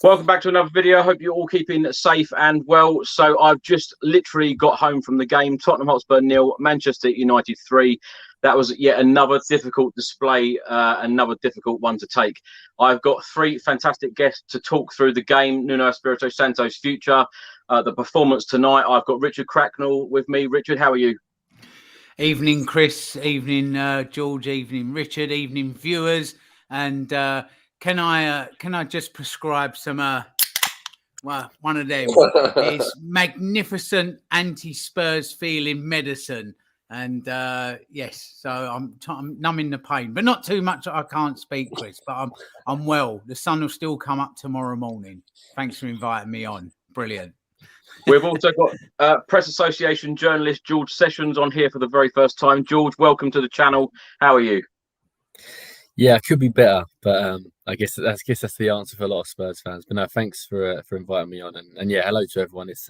Welcome back to another video. I hope you're all keeping safe and well. So I've just literally got home from the game. Tottenham Hotspur 0, Manchester United 3. That was yet another difficult display, another difficult one to take. I've got three fantastic guests to talk through the game. Nuno Espirito Santo's future, the performance tonight. I've got Richard Cracknell with me. Richard, how are you? Evening, Chris. Evening, George. Evening, Richard. Evening, viewers. And can I just prescribe some well, one of them is magnificent anti-Spurs feeling medicine. And yes, so I'm numbing the pain, but not too much. I can't speak, Chris, but I'm well. The sun will still come up tomorrow morning. Thanks for inviting me on. Brilliant. We've also got Press Association journalist George Sessions on here for the very first time. George, welcome to the channel. How are you? Yeah, it could be better, but I guess that's the answer for a lot of Spurs fans. But no, thanks for inviting me on, and yeah, hello to everyone. It's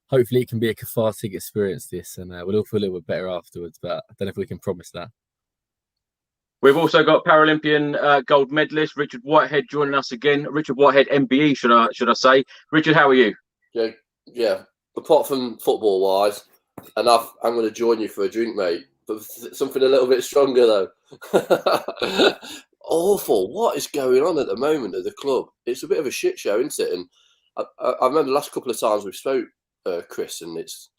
hopefully it can be a cathartic experience, this, and we'll all feel a little bit better afterwards. But I don't know if we can promise that. We've also got Paralympian gold medalist Richard Whitehead joining us again. Richard Whitehead, MBE, should I say? Richard, how are you? Yeah. Apart from football wise, and I'm going to join you for a drink, mate. But something a little bit stronger though. Awful. What is going on at the moment at the club? It's a bit of a shit show, isn't it? And I remember the last couple of times we spoke, Chris, and it's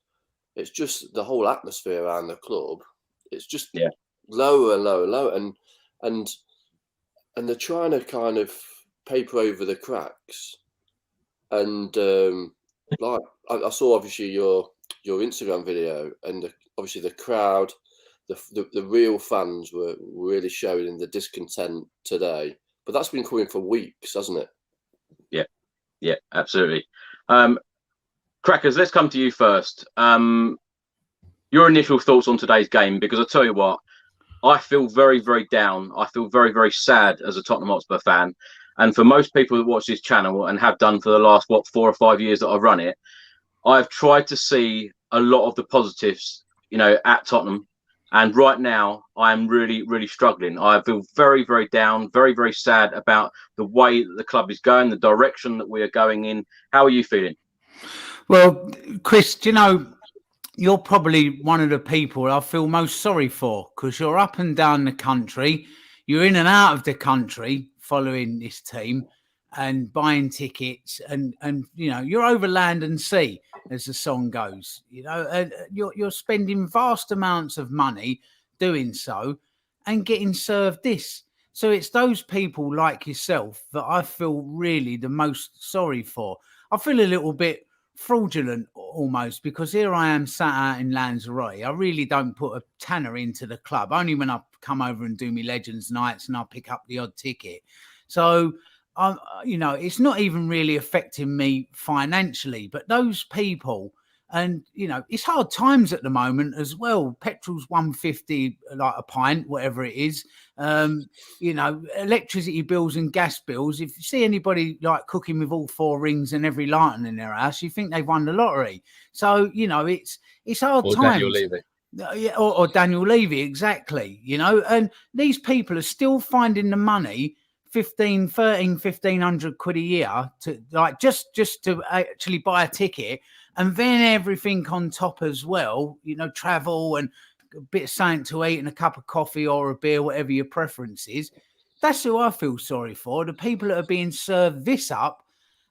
just the whole atmosphere around the club. It's just lower and lower and lower, and they're trying to kind of paper over the cracks. And like I saw obviously your Instagram video, and obviously the crowd. The real fans were really showing the discontent today, but that's been coming for weeks, hasn't it? Yeah, absolutely. Crackers, let's come to you first. Your initial thoughts on today's game, because I tell you what, I feel very, very down. I feel very, very sad as a Tottenham Hotspur fan, and for most people that watch this channel and have done for the last 4 or 5 years that I've run it, I've tried to see a lot of the positives, at Tottenham. And right now, I'm really, really struggling. I feel very, very down, very, very sad about the way that the club is going, the direction that we are going in. How are you feeling? Well, Chris, you're probably one of the people I feel most sorry for, because you're up and down the country. You're in and out of the country following this team and buying tickets, and you're over land and sea, as the song goes. You're spending vast amounts of money doing so and getting served this. So it's those people like yourself that I feel really the most sorry for. I feel a little bit fraudulent almost, because here I am sat out in Lanzarote. I really don't put a tanner into the club, only when I come over and do me Legends nights and I pick up the odd ticket. So it's not even really affecting me financially, but those people, and it's hard times at the moment as well. Petrol's $1.50 like a pint, whatever it is. Electricity bills and gas bills. If you see anybody like cooking with all 4 rings and every lantern in their house, you think they've won the lottery. So it's hard times. Daniel Levy. Yeah, or Daniel Levy, exactly. And these people are still finding the money. 1,500 quid a year to just to actually buy a ticket, and then everything on top as well, travel and a bit of something to eat and a cup of coffee or a beer, whatever your preference is. That's who I feel sorry for, the people that are being served this up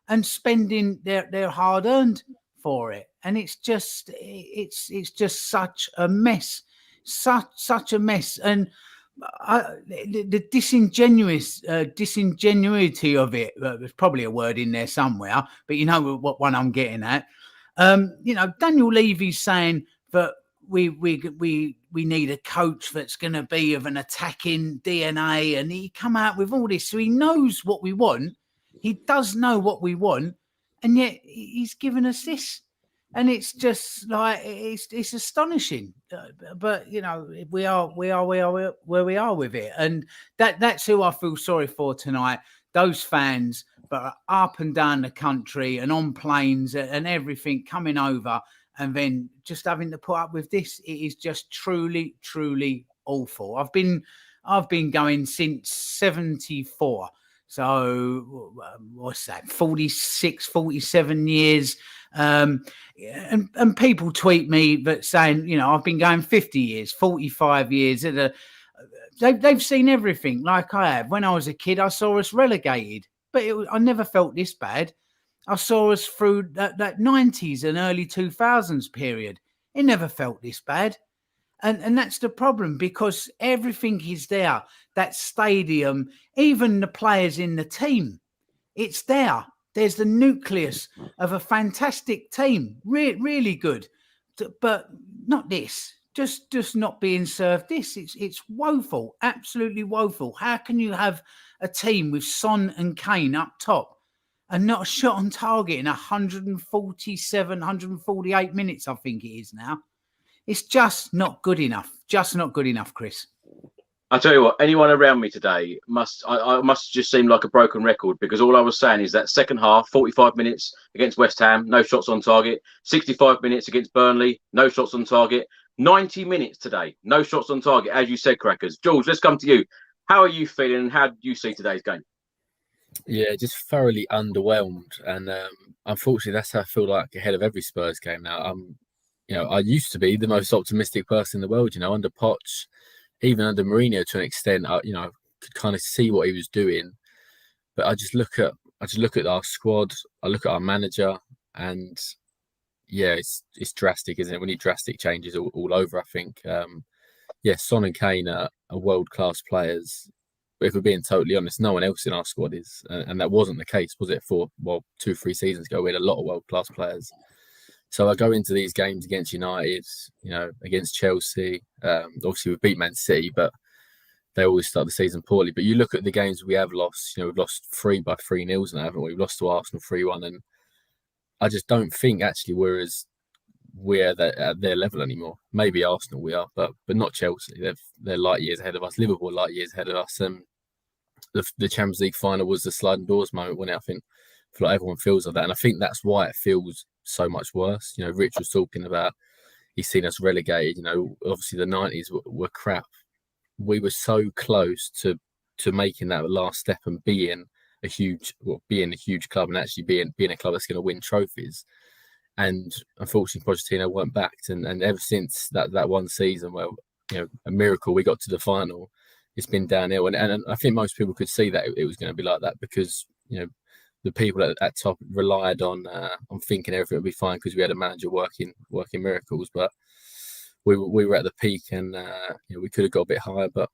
and spending their hard earned for it. And it's just such a mess, such a mess. And the disingenuity of it, there's probably a word in there somewhere, but you know what one I'm getting at. Daniel Levy's saying that we need a coach that's going to be of an attacking DNA, and he come out with all this, so he knows what we want. He does know what we want, and yet he's given us this. And it's just like it's astonishing, but we are where we are with it, and that's who I feel sorry for tonight. Those fans that are up and down the country and on planes and everything coming over, and then just having to put up with this. It is just truly, truly awful. I've been going since '74. So what's that? 46, 47 years. And people tweet me that saying, I've been going 50 years, 45 years. They've seen everything like I have. When I was a kid, I saw us relegated, but I never felt this bad. I saw us through that 90s and early 2000s period. It never felt this bad. And that's the problem, because everything is there. That stadium, even the players in the team, it's there. There's the nucleus of a fantastic team, really good, but not this. Just not being served this. It's woeful, absolutely woeful. How can you have a team with Son and Kane up top and not a shot on target in 147, 148 minutes, I think it is now? It's just not good enough. Just not good enough, Chris. I tell you what, anyone around me today must just seem like a broken record, because all I was saying is that second half, 45 minutes against West Ham, no shots on target. 65 minutes against Burnley, no shots on target. 90 minutes today, no shots on target, as you said, Crackers. George, let's come to you. How are you feeling, and how do you see today's game? Yeah, just thoroughly underwhelmed, and unfortunately, that's how I feel like ahead of every Spurs game now. I used to be the most optimistic person in the world. Under Poch, even under Mourinho to an extent, I could kind of see what he was doing. But I just look at our squad, I look at our manager, and yeah, it's drastic, isn't it? We need drastic changes all over, I think. Son and Kane are world-class players. But if we're being totally honest, no one else in our squad is. And that wasn't the case, was it? 2-3 seasons ago, we had a lot of world-class players. So I go into these games against United, against Chelsea. Obviously, we beat Man City, but they always start the season poorly. But you look at the games we have lost, we've lost 3 by 3-0 now, haven't we? We've lost to Arsenal 3-1. And I just don't think actually we're at their level anymore. Maybe Arsenal we are, but not Chelsea. They're light years ahead of us. Liverpool light years ahead of us. And the Champions League final was the sliding doors moment, when I feel like everyone feels like that. And I think that's why it feels so much worse. Rich was talking about he's seen us relegated. Obviously the 90s were crap. We were so close to making that last step and being a huge club, and actually being a club that's going to win trophies. And unfortunately, Pochettino weren't backed, and ever since that one season where a miracle we got to the final, it's been downhill. And I think most people could see that it was going to be like that, because the people at top relied on thinking everything would be fine because we had a manager working miracles. But we were at the peak, and we could have got a bit higher. But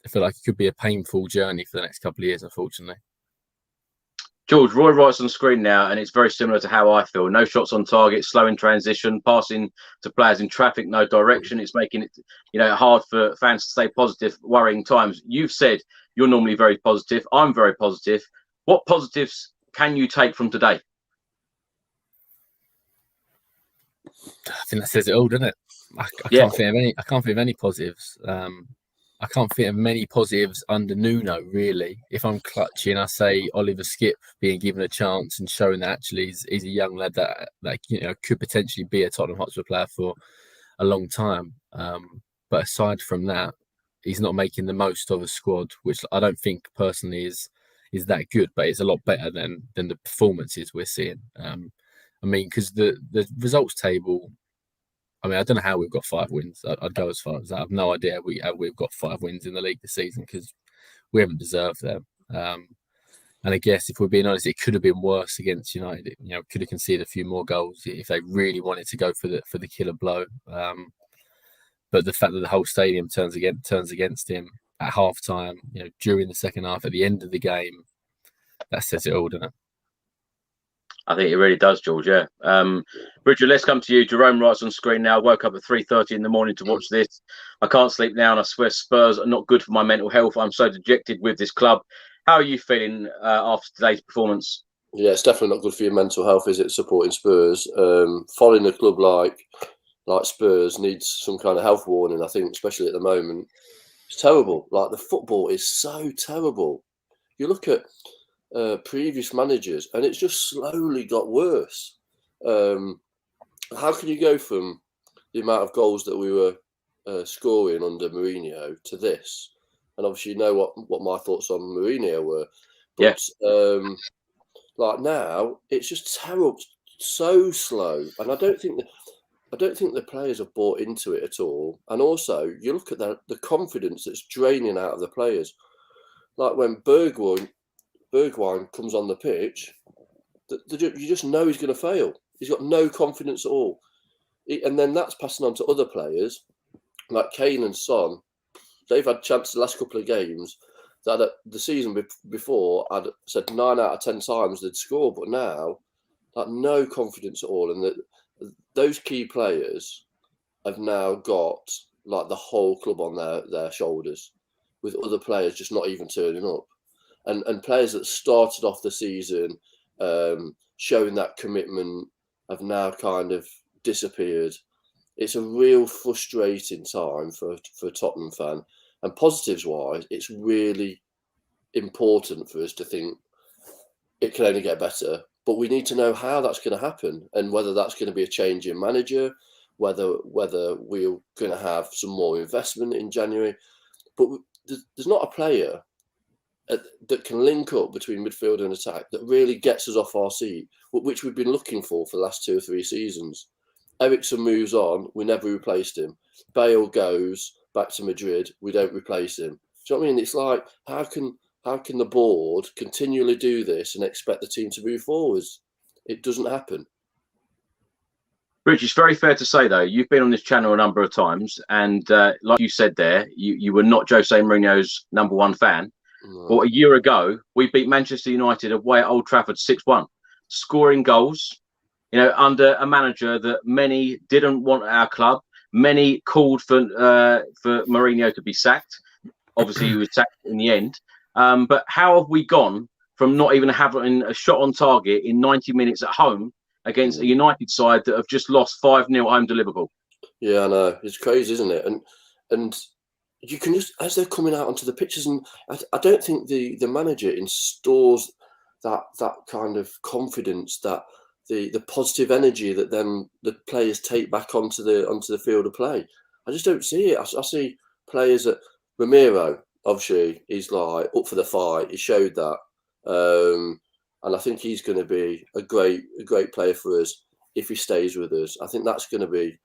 I feel like it could be a painful journey for the next couple of years, unfortunately. George, Roy writes on screen now, and it's very similar to how I feel. No shots on target, slow in transition, passing to players in traffic, no direction. It's making it, hard for fans to stay positive, worrying times. You've said you're normally very positive. I'm very positive. What positives can you take from today? I think that says it all, doesn't it? I can't think of any positives. I can't think of many positives under Nuno, really. If I'm clutching, I say Oliver Skip being given a chance and showing that actually he's a young lad that could potentially be a Tottenham Hotspur player for a long time. But aside from that, he's not making the most of a squad, which I don't think personally is that good, but it's a lot better than the performances we're seeing. Because the results table, I don't know how we've got 5 wins. I'd go as far as that. I have no idea we've got 5 wins in the league this season, because we haven't deserved them. And I guess if we're being honest, it could have been worse against United. Could have conceded a few more goals if they really wanted to go for the killer blow. But the fact that the whole stadium turns against him at half time, during the second half, at the end of the game, that says it all, doesn't it? I think it really does, George. Yeah. Richard, let's come to you. Jerome writes on screen now. Woke up at 3:30 in the morning to watch this. I can't sleep now, and I swear Spurs are not good for my mental health. I'm so dejected with this club. How are you feeling after today's performance? Yeah, it's definitely not good for your mental health, is it? Supporting Spurs, following a club like Spurs needs some kind of health warning. I think, especially at the moment, it's terrible. Like, the football is so terrible. You look at previous managers, and it's just slowly got worse. How can you go from the amount of goals that we were scoring under Mourinho to this? and obviously you know what my thoughts on Mourinho were. But like now, it's just terrible, so slow, and I don't think the players have bought into it at all. And also, you look at the confidence that's draining out of the players. Like when Bergwijn comes on the pitch, you just know he's going to fail. He's got no confidence at all. And then that's passing on to other players, like Kane and Son. They've had chances the last couple of games that the season before I'd said 9 out of 10 times they'd score, but now, like, no confidence at all. And those key players have now got like the whole club on their shoulders, with other players just not even turning up, and players that started off the season showing that commitment have now kind of disappeared. It's a real frustrating time for a Tottenham fan. And positives wise, it's really important for us to think it can only get better. But we need to know how that's going to happen, and whether that's going to be a change in manager, whether we're going to have some more investment in January. But there's not a player that can link up between midfield and attack that really gets us off our seat, which we've been looking for the last 2 or 3 seasons. Eriksen moves on, we never replaced him. Bale goes back to Madrid, we don't replace him. Do you know what I mean? It's like, how can the board continually do this and expect the team to move forwards? It doesn't happen. Rich, it's very fair to say, though, you've been on this channel a number of times, and like you said there, you were not Jose Mourinho's #1 fan. No. But a year ago, we beat Manchester United away at Old Trafford 6-1, scoring goals, you know, under a manager that many didn't want at our club. Many called for Mourinho to be sacked. Obviously, he was sacked in the end. But how have we gone from not even having a shot on target in 90 minutes at home against a United side that have just lost 5-0 home to Liverpool? Yeah, I know. It's crazy, isn't it? And you can just, as they're coming out onto the pitches, and I don't think the manager installs that kind of confidence, that the positive energy that then the players take back onto the field of play. I just don't see it. I see players that Ramiro, obviously, he's like up for the fight. He showed that, and I think he's going to be a great player for us if he stays with us. I think that's going to be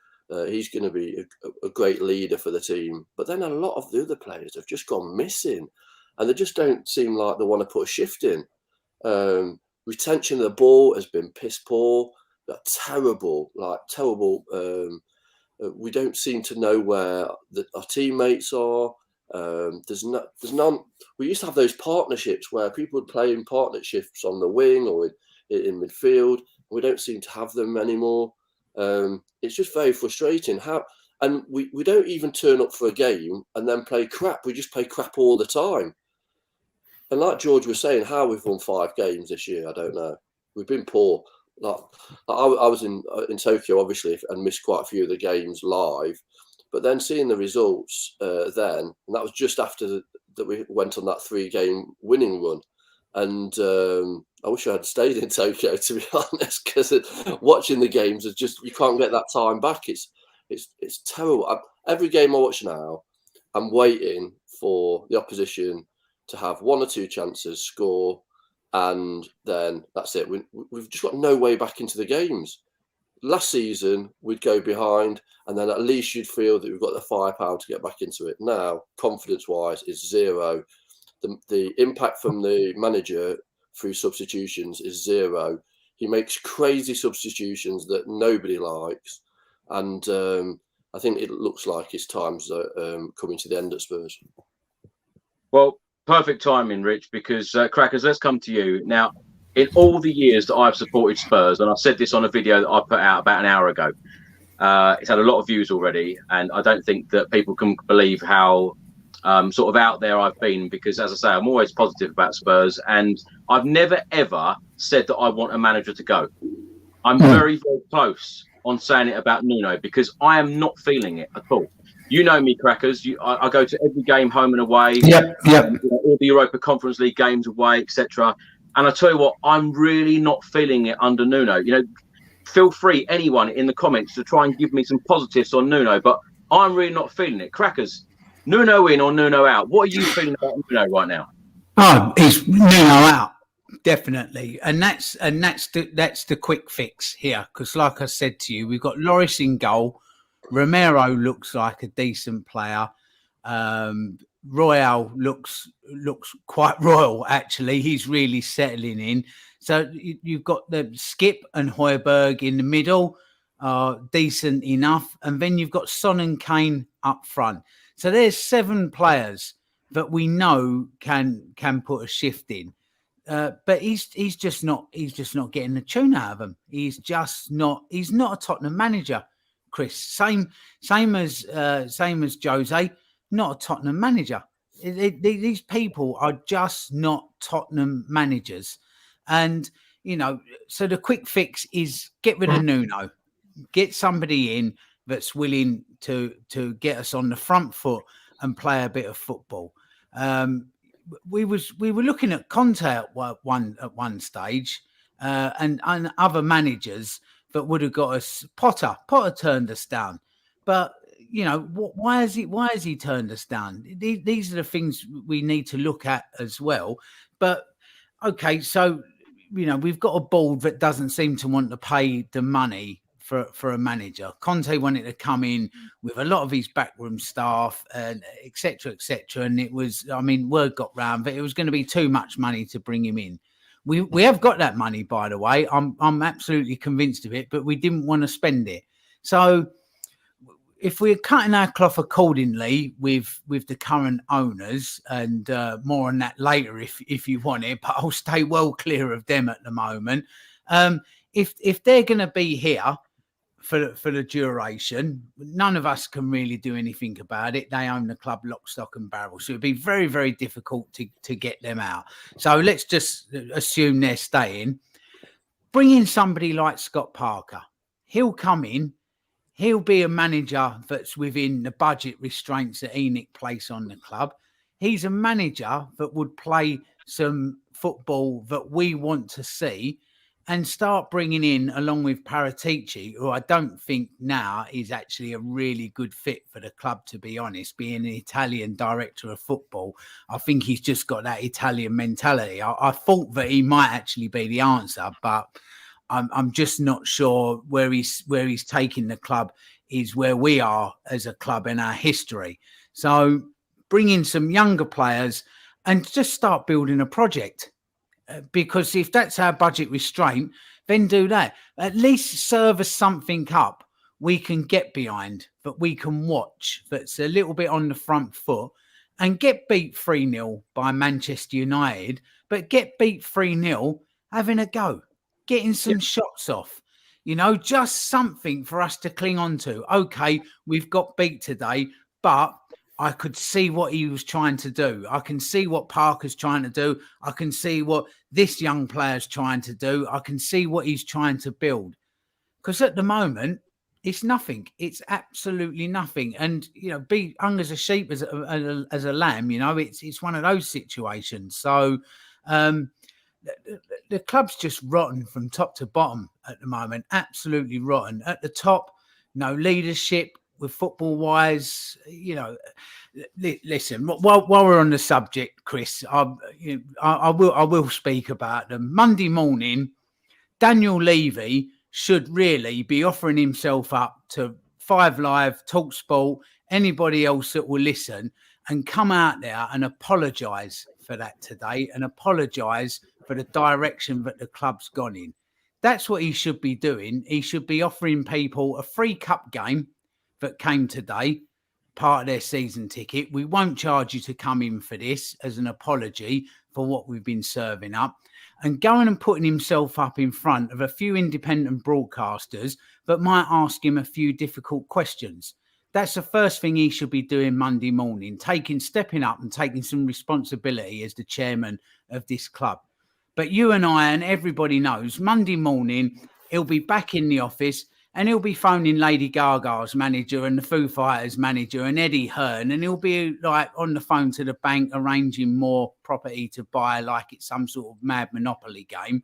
he's going to be a great leader for the team. But then a lot of the other players have just gone missing, and they just don't seem like they want to put a shift in. Retention of the ball has been piss poor. Terrible. We don't seem to know where our teammates are. There's none. We used to have those partnerships where people would play in partnerships on the wing or in midfield. We don't seem to have them anymore. It's just very frustrating. And we don't even turn up for a game and then play crap. We just play crap all the time. And like George was saying, how we've won 5 games this year, I don't know. We've been poor. Like I was in Tokyo, obviously, and missed quite a few of the games live. But then seeing the results and that was just after that we went on that 3-game winning run. And I wish I had stayed in Tokyo, to be honest, because watching the games is just, you can't get that time back. It's terrible. Every game I watch now, I'm waiting for the opposition to have 1 or 2 chances, score, and then that's it. We've just got no way back into the games. Last season, we'd go behind, and then at least you'd feel that we've got the firepower to get back into it. Now, confidence-wise, is 0. The impact from the manager through substitutions is 0. He makes crazy substitutions that nobody likes, and I think it looks like his time's coming to the end at Spurs. Well, perfect timing, Rich, because Crackers, let's come to you. Now, in all the years that I've supported Spurs, and I said this on a video that I put out about an hour ago, it's had a lot of views already, and I don't think that people can believe how sort of out there I've been, because, as I say, I'm always positive about Spurs, and I've never, ever said that I want a manager to go. I'm very, very close on saying it about Nuno, because I am not feeling it at all. You know me, Crackers. I go to every game home and away. Yep. All the Europa Conference League games away, etc. And I tell you what, I'm really not feeling it under Nuno. You know, feel free, anyone in the comments, to try and give me some positives on Nuno, but I'm really not feeling it. Crackers, Nuno in or Nuno out? What are you feeling about Nuno right now? Oh, it's Nuno out, definitely, and that's the quick fix here. Because, like I said to you, we've got Lloris in goal. Romero looks like a decent player. Royale looks quite royal, actually. He's really settling in. So you've got the Skip and Højbjerg in the middle, decent enough, and then you've got Son and Kane up front. So there's 7 players that we know can put a shift in. But he's just not getting the tune out of them. He's not a Tottenham manager, Chris. Same as Jose. Not a Tottenham manager. These people are just not Tottenham managers. And, so the quick fix is get rid of Nuno. Get somebody in that's willing to get us on the front foot and play a bit of football. We were looking at Conte at one stage and other managers that would have got us. Potter turned us down. But why has he turned us down? These are the things we need to look at as well. But okay, so we've got a board that doesn't seem to want to pay the money for a manager. Conte wanted to come in with a lot of his backroom staff and et cetera, and it was, word got round, but it was going to be too much money to bring him in. We have got that money, by the way. I'm absolutely convinced of it, but we didn't want to spend it. So if we're cutting our cloth accordingly with the current owners, and more on that later if you want it, but I'll stay well clear of them at the moment. If they're going to be here for the duration, none of us can really do anything about it. They own the club lock, stock and barrel. So it'd be very, very difficult to get them out. So let's just assume they're staying. Bring in somebody like Scott Parker. He'll come in. He'll be a manager that's within the budget restraints that ENIC place on the club. He's a manager that would play some football that we want to see and start bringing in, along with Paratici, who I don't think now is actually a really good fit for the club, to be honest. Being an Italian director of football, I think he's just got that Italian mentality. I thought that he might actually be the answer, but I'm just not sure where he's taking the club is where we are as a club in our history. So bring in some younger players and just start building a project. Because if that's our budget restraint, then do that. At least serve us something up we can get behind, that we can watch, that's a little bit on the front foot, and get beat 3-0 by Manchester United, but get beat 3-0 having a go. Getting some shots off, just something for us to cling on to. Okay, we've got beat today, but I could see what he was trying to do. I can see what Parker's trying to do. I can see what this young player's trying to do. I can see what he's trying to build. Because at the moment, it's nothing. It's absolutely nothing. And, be hung as a sheep as a lamb, it's one of those situations. So, the club's just rotten from top to bottom at the moment. Absolutely rotten. At the top, no leadership with football wise. Listen. While we're on the subject, Chris, I will speak about them. Monday morning, Daniel Levy should really be offering himself up to 5 Live, TalkSport, anybody else that will listen, and come out there and apologise for that today, and apologise for the direction that the club's gone in. That's what he should be doing. He should be offering people a free cup game that came today, part of their season ticket. We won't charge you to come in for this as an apology for what we've been serving up, and going and putting himself up in front of a few independent broadcasters that might ask him a few difficult questions. That's the first thing he should be doing Monday morning, stepping up and taking some responsibility as the chairman of this club. But you and I and everybody knows Monday morning, he'll be back in the office and he'll be phoning Lady Gaga's manager and the Foo Fighters manager and Eddie Hearn, and he'll be like on the phone to the bank arranging more property to buy like it's some sort of mad monopoly game.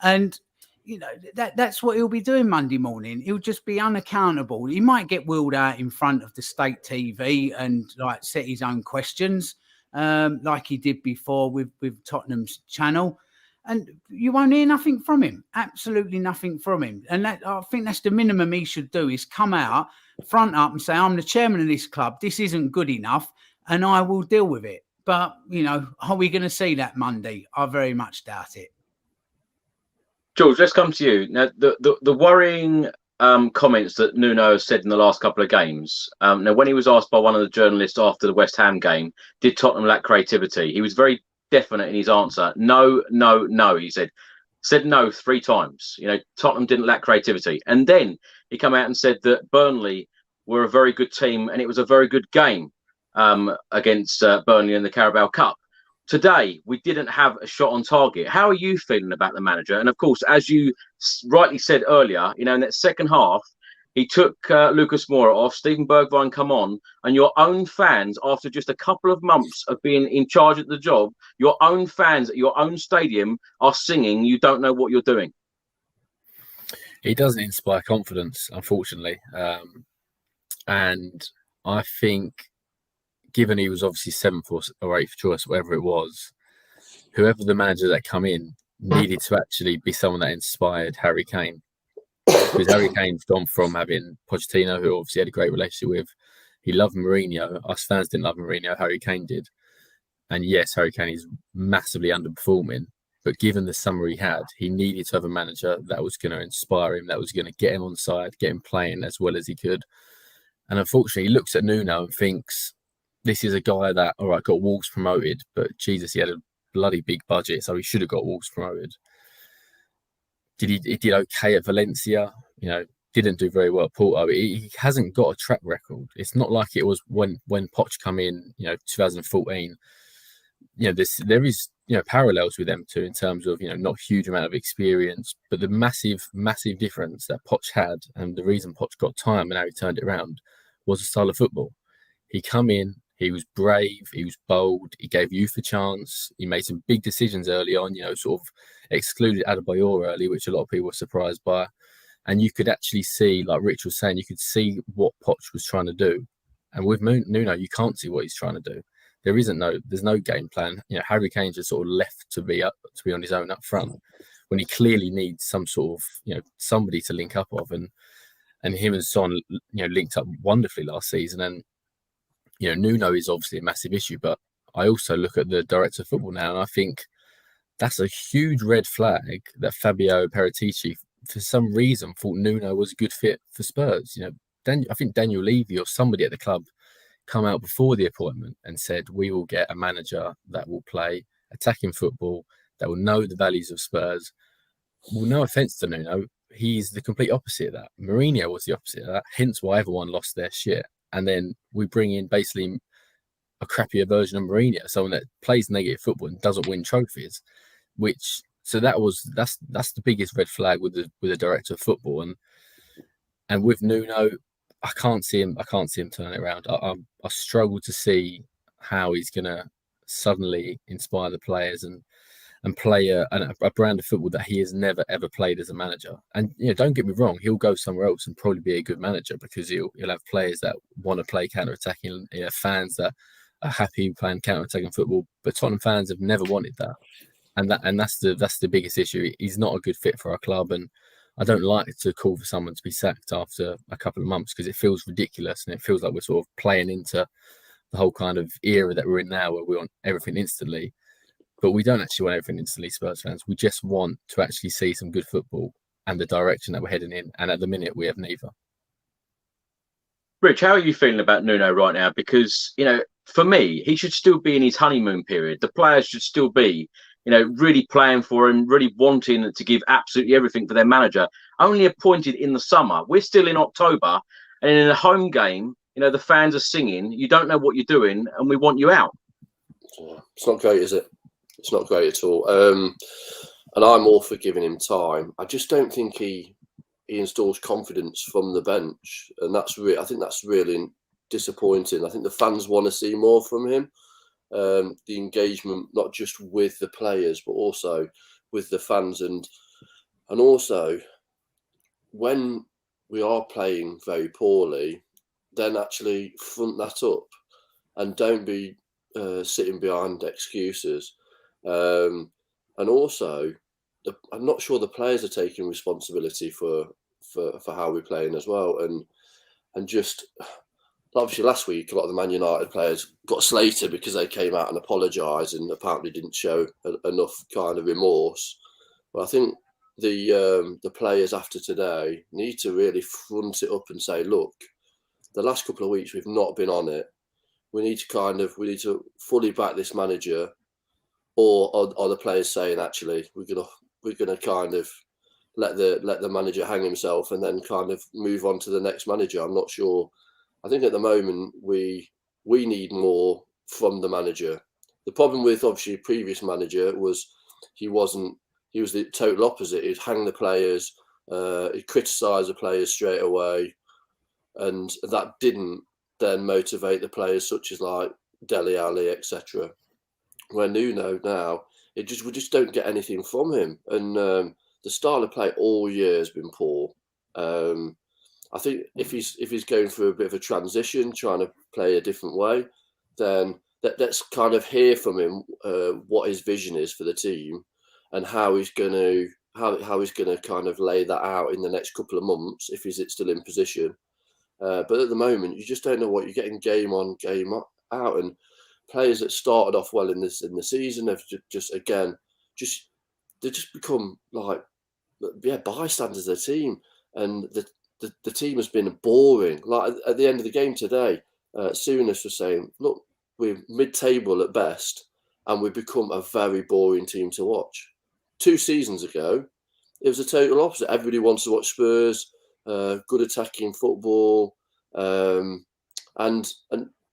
And you know, that's what he'll be doing Monday morning. He'll just be unaccountable. He might get wheeled out in front of the state TV and like set his own questions, like he did before with Tottenham's channel. And you won't hear nothing from him. Absolutely nothing from him. And I think that's the minimum he should do, is come out, front up and say, I'm the chairman of this club. This isn't good enough and I will deal with it. But, you know, are we going to see that Monday? I very much doubt it. George, let's come to you. Now, the worrying comments that Nuno has said in the last couple of games. Now, when he was asked by one of the journalists after the West Ham game, did Tottenham lack creativity? He was very definite in his answer. No, no, no, he said no 3 times. You know, Tottenham didn't lack creativity. And then he came out and said that Burnley were a very good team and it was a very good game against Burnley in the Carabao Cup. Today, we didn't have a shot on target. How are you feeling about the manager? And of course, as you rightly said earlier, you know, in that second half, he took Lucas Moura off, Steven Bergwijn come on, and your own fans, after just a couple of months of being in charge of the job, your own fans at your own stadium are singing, "You don't know what you're doing." He doesn't inspire confidence, unfortunately. And I think, given he was obviously 7th or 8th choice, whatever it was, whoever the manager that come in needed to actually be someone that inspired Harry Kane. Because Harry Kane's gone from having Pochettino, who obviously had a great relationship with, he loved Mourinho. Us fans didn't love Mourinho, Harry Kane did. And yes, Harry Kane is massively underperforming. But given the summer he had, he needed to have a manager that was going to inspire him, that was going to get him on side, get him playing as well as he could. And unfortunately, he looks at Nuno and thinks, this is a guy that, all right, got Wolves promoted, but Jesus, he had a bloody big budget, so he should have got Wolves promoted. He did okay at Valencia, you know, didn't do very well at Porto. He hasn't got a track record. It's not like it was when Poch come in, you know, 2014. You know, there is, you know, parallels with them two in terms of, you know, not a huge amount of experience, but the massive difference that Poch had, and the reason Poch got time and how he turned it around, was the style of football. He come in, he was brave, he was bold, he gave youth a chance, he made some big decisions early on, you know, sort of excluded Adebayor early, which a lot of people were surprised by. And you could actually see, like Rich was saying, you could see what Poch was trying to do. And with Nuno, you can't see what he's trying to do. There's no game plan. You know, Harry Kane just sort of left to be on his own up front when he clearly needs some sort of, you know, somebody to link up of. And him and Son, you know, linked up wonderfully last season. And you know, Nuno is obviously a massive issue, but I also look at the director of football now and I think that's a huge red flag that Fabio Paratici, for some reason, thought Nuno was a good fit for Spurs. You know, I think Daniel Levy or somebody at the club come out before the appointment and said, we will get a manager that will play attacking football, that will know the values of Spurs. Well, no offence to Nuno, he's the complete opposite of that. Mourinho was the opposite of that, hence why everyone lost their shit. And then we bring in basically a crappier version of Mourinho, someone that plays negative football and doesn't win trophies. That's the biggest red flag with the director of football. And with Nuno, I can't see him turn it around. I struggle to see how he's gonna suddenly inspire the players and play a brand of football that he has never ever played as a manager. And you know, don't get me wrong, he'll go somewhere else and probably be a good manager because he'll have players that want to play counter-attacking, you know, fans that are happy playing counter-attacking football. But Tottenham fans have never wanted that, and that's the biggest issue. He's not a good fit for our club, and I don't like to call for someone to be sacked after a couple of months because it feels ridiculous and it feels like we're sort of playing into the whole kind of era that we're in now where we want everything instantly. But we don't actually want everything instantly, Spurs fans. We just want to actually see some good football and the direction that we're heading in. And at the minute, we have neither. Rich, how are you feeling about Nuno right now? Because, you know, for me, he should still be in his honeymoon period. The players should still be, you know, really playing for him, really wanting to give absolutely everything for their manager. Only appointed in the summer. We're still in October. And in a home game, you know, the fans are singing, you don't know what you're doing, and we want you out. Yeah, it's not great, is it? It's not great at all. And I'm all for giving him time. I just don't think he installs confidence from the bench. And I think that's really disappointing. I think the fans want to see more from him. The engagement, not just with the players, but also with the fans. And And also, when we are playing very poorly, then actually front that up and don't be sitting behind excuses. And also, I'm not sure the players are taking responsibility for how we're playing as well. And just obviously last week, a lot of the Man United players got slated because they came out and apologised and apparently didn't show enough kind of remorse. But I think the players after today need to really front it up and say, look, the last couple of weeks we've not been on it. We need to fully back this manager, or are the players saying actually we're gonna kind of let the manager hang himself and then kind of move on to the next manager? I'm not sure. I think at the moment we need more from the manager. The problem with obviously previous manager was he was the total opposite. He'd hang the players, he'd criticise the players straight away, and that didn't then motivate the players such as like Dele Alli, etc. Where Nuno now, we just don't get anything from him, and the style of play all year has been poor. I think if he's going through a bit of a transition, trying to play a different way, then let's kind of hear from him what his vision is for the team and how he's going to kind of lay that out in the next couple of months if he's still in position. But at the moment, you just don't know what you're getting game on, game out, and players that started off well in the season have just become like bystanders of the team, and the team has been boring. Like at the end of the game today, Souness was saying, "Look, we're mid-table at best, and we've become a very boring team to watch." 2 seasons ago, it was the total opposite. Everybody wants to watch Spurs. Good attacking football, and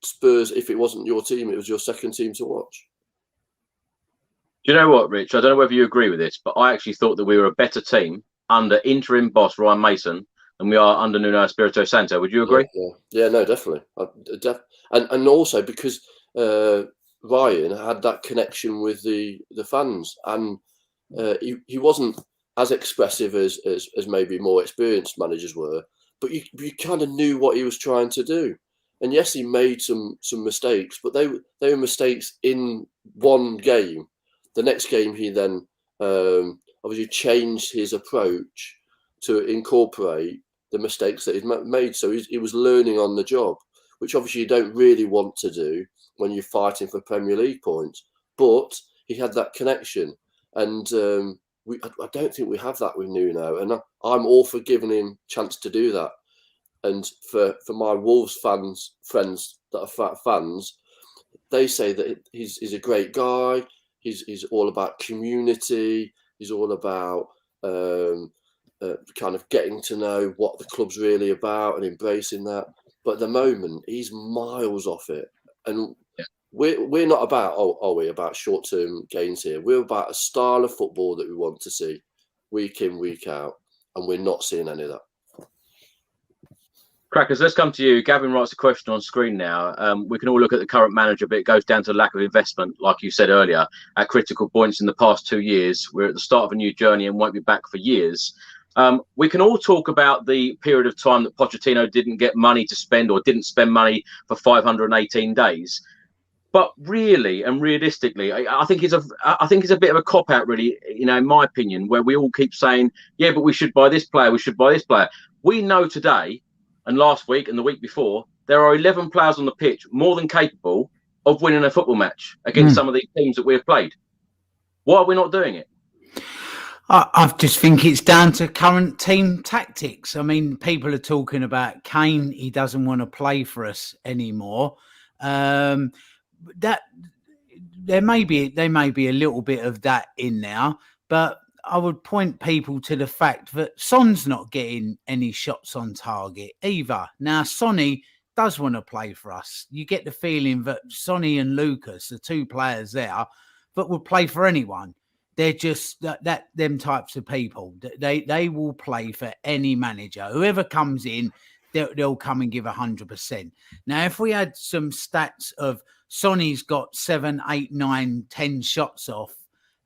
Spurs. If it wasn't your team, it was your second team to watch. Do you know what, Rich? I don't know whether you agree with this, but I actually thought that we were a better team under interim boss Ryan Mason than we are under Nuno Espirito Santo. Would you agree? Yeah, no, definitely. And also because Ryan had that connection with the fans, and he wasn't as expressive as maybe more experienced managers were, but you kind of knew what he was trying to do. And yes, he made some mistakes, but they were mistakes in one game. The next game, he then obviously changed his approach to incorporate the mistakes that he'd made. So he was learning on the job, which obviously you don't really want to do when you're fighting for Premier League points. But he had that connection, and I don't think we have that with Nuno, and I'm all for giving him chance to do that. And for my Wolves friends that are fans, they say that he's a great guy. He's all about community. He's all about kind of getting to know what the club's really about and embracing that. But at the moment, he's miles off it, and we're not about about short-term gains here. We're about a style of football that we want to see week in, week out, and we're not seeing any of that. Crackers, let's come to you. Gavin writes a question on screen now. We can all look at the current manager, but it goes down to lack of investment, like you said earlier, at critical points in the past 2 years. We're at the start of a new journey and won't be back for years. We can all talk about the period of time that Pochettino didn't get money to spend or didn't spend money for 518 days. But really and realistically, I think it's a bit of a cop out, really, in my opinion, where we all keep saying, yeah, but we should buy this player, we should buy this player. We know today and last week and the week before, there are 11 players on the pitch more than capable of winning a football match against some of these teams that we've played. Why are we not doing it? I just think it's down to current team tactics. I mean, people are talking about Kane. He doesn't want to play for us anymore. That there may be a little bit of that in there, but I would point people to the fact that Son's not getting any shots on target either. Now, Sonny does want to play for us. You get the feeling that Sonny and Lucas, the 2 players there, that would play for anyone. They're just them types of people. They will play for any manager. Whoever comes in, they'll come and give 100%. Now, if we had some stats of Sonny's got 7, 8, 9, 10 shots off,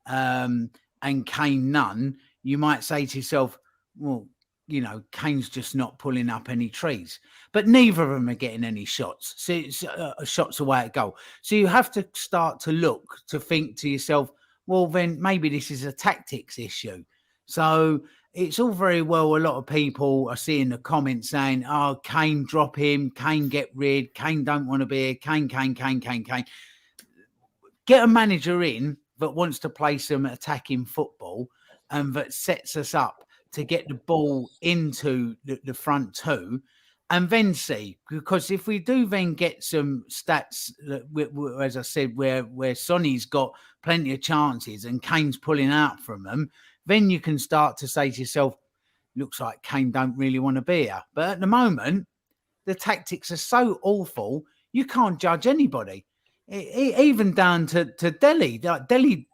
and Kane none, you might say to yourself, well, you know, Kane's just not pulling up any trees, but neither of them are getting any shots. So it's shots away at goal. So you have to start to look, to think to yourself, well, then maybe this is a tactics issue. So it's all very well. A lot of people are seeing the comments saying, oh, Kane, drop him. Kane, get rid. Kane don't want to be here. Kane. Get a manager in that wants to play some attacking football and that sets us up to get the ball into the front two, and then see. Because if we do then get some stats, as I said, where Sonny's got plenty of chances and Kane's pulling out from them, then you can start to say to yourself, looks like Kane don't really want to be here. But at the moment, the tactics are so awful, you can't judge anybody. Even down to Dele. Dele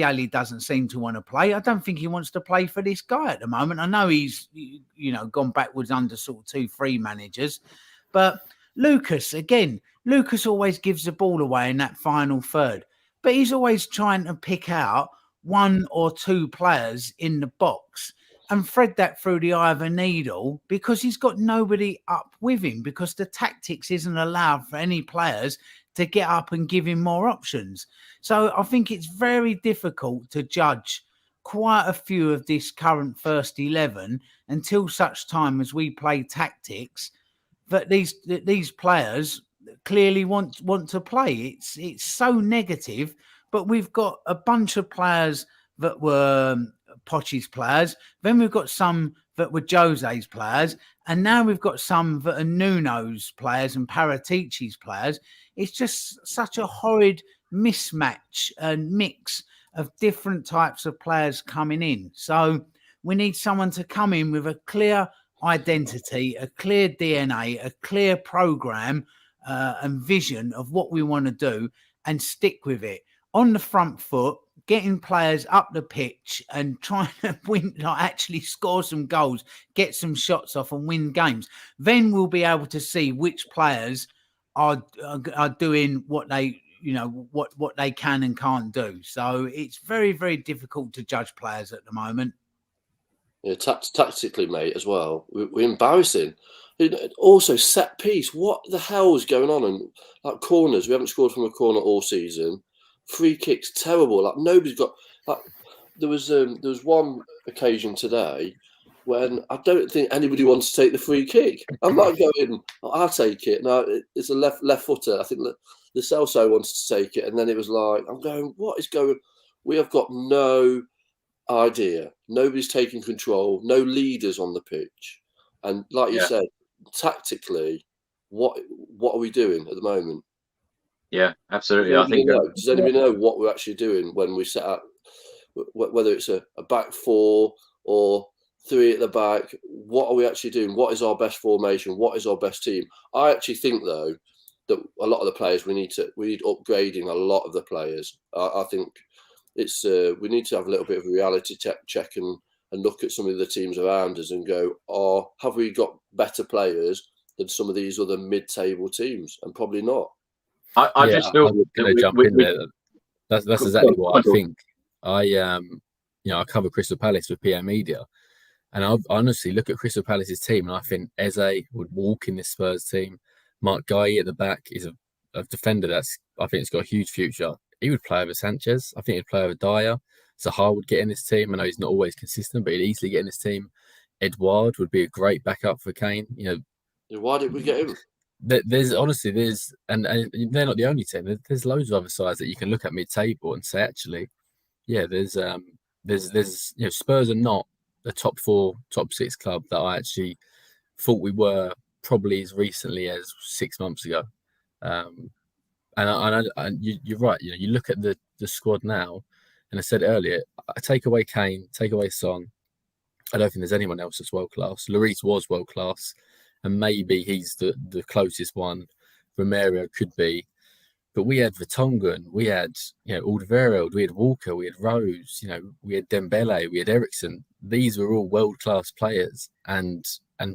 Ali doesn't seem to want to play. I don't think he wants to play for this guy at the moment. I know he's, you know, gone backwards under sort of 2-3 managers. But Lucas always gives the ball away in that final third. But he's always trying to pick out 1 or 2 players in the box and thread that through the eye of a needle, because he's got nobody up with him, because the tactics isn't allowed for any players to get up and give him more options. So I think it's very difficult to judge quite a few of this current first 11 until such time as we play tactics that these players clearly want to play. It's so negative, but we've got a bunch of players that were Poch's players. Then we've got some that were Jose's players. And now we've got some that are Nuno's players and Paratici's players. It's just such a horrid mismatch and mix of different types of players coming in. So we need someone to come in with a clear identity, a clear DNA, a clear program and vision of what we want to do, and stick with it on the front foot, getting players up the pitch and trying to win, like actually score some goals, get some shots off and win games. Then we'll be able to see which players are doing what they, you know, what they can and can't do. So it's very, very difficult to judge players at the moment. Yeah, tactically, mate, as well. We're embarrassing. Also, set piece. What the hell is going on? And like corners, we haven't scored from a corner all season. Free kicks, terrible. Like nobody's got. Like there was one occasion today when I don't think anybody wants to take the free kick. I'm not going. I'll take it. No, it's a left footer. I think the Celso wants to take it, and then it was like, I'm going. What is going? We have got no idea. Nobody's taking control. No leaders on the pitch, and like you said, tactically, what are we doing at the moment? Yeah, absolutely. I think. Does anybody know what we're actually doing when we set up? Whether it's a back 4 or 3 at the back, what are we actually doing? What is our best formation? What is our best team? I actually think though that a lot of the players we need upgrading a lot of the players. I think it's we need to have a little bit of a reality check and look at some of the teams around us and go, have we got better players than some of these other mid-table teams? And probably not. I just feel I'm going to jump in there. That's exactly what I think. I cover Crystal Palace with PM Media, and I honestly look at Crystal Palace's team and I think Eze would walk in this Spurs team. Mark Guy at the back is a defender I think it's got a huge future. He would play over Sanchez. I think he'd play over Dyer. Zaha would get in this team. I know he's not always consistent, but he'd easily get in this team. Edouard would be a great backup for Kane. Why did we get him? There's and they're not the only team. There's loads of other sides that you can look at mid-table and say, actually, yeah, there's Spurs are not the top 4, top 6 club that I actually thought we were probably as recently as 6 months ago. And you're right. You look at the squad now, and I said earlier, take away Kane, take away Son. I don't think there's anyone else that's world class. Lloris was world class, and maybe he's the closest one. Romero could be, but we had Vertonghen, we had Alderweireld, we had Walker, we had Rose, we had Dembele, we had Eriksen. These were all world class players, and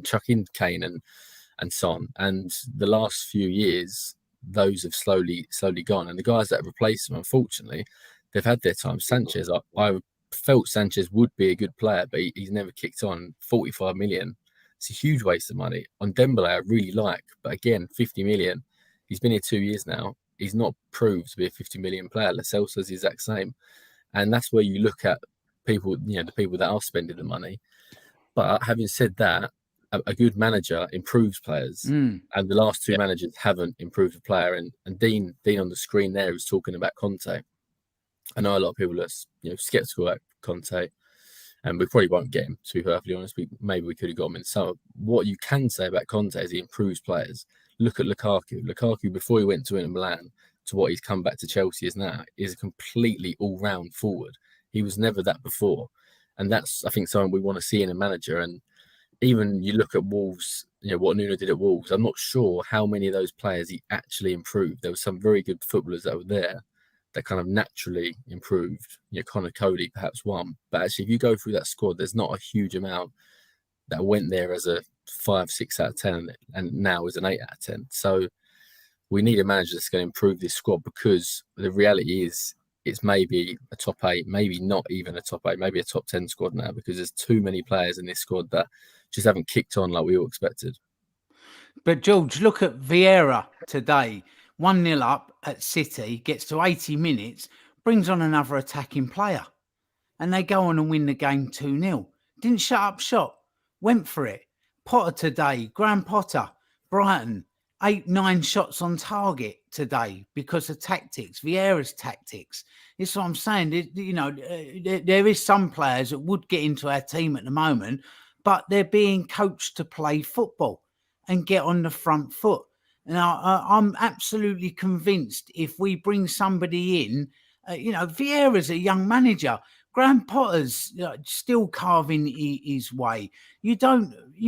chuck in Kane and Son. And the last few years, those have slowly gone, and the guys that have replaced them, unfortunately, they've had their time. Sanchez, I felt Sanchez would be a good player, but he's never kicked on. 45 million. It's a huge waste of money. On Dembele, I really like, but again, 50 million. He's been here 2 years now. He's not proved to be a 50 million player. Lo Celso's the exact same. And that's where you look at people, the people that are spending the money. But having said that, a good manager improves players. And the last two managers haven't improved a player. And Dean on the screen there is talking about Conte. I know a lot of people are skeptical about Conte. And we probably won't get him, to be perfectly honest. Maybe we could have got him in summer. What you can say about Conte is he improves players. Look at Lukaku. Lukaku, before he went to Inter Milan, to what he's come back to Chelsea is now, is a completely all-round forward. He was never that before. And that's, I think, something we want to see in a manager. And even you look at Wolves, what Nuno did at Wolves, I'm not sure how many of those players he actually improved. There were some very good footballers that were there that kind of naturally improved. Connor Cody, perhaps one. But actually, if you go through that squad, there's not a huge amount that went there as a 5, 6 out of 10 and now is an 8 out of 10. So we need a manager that's going to improve this squad, because the reality is it's maybe a top 8, maybe not even a top 8, maybe a top 10 squad now, because there's too many players in this squad that just haven't kicked on like we all expected. But George, look at Vieira today. 1-0 up at City, gets to 80 minutes, brings on another attacking player. And they go on and win the game 2-0. Didn't shut up shop. Went for it. Potter today, Graham Potter, Brighton, 8-9 shots on target today because of tactics, Vieira's tactics. It's what I'm saying. There is some players that would get into our team at the moment, but they're being coached to play football and get on the front foot. Now, I'm absolutely convinced if we bring somebody in, Vieira's a young manager. Graham Potter's still carving his way. You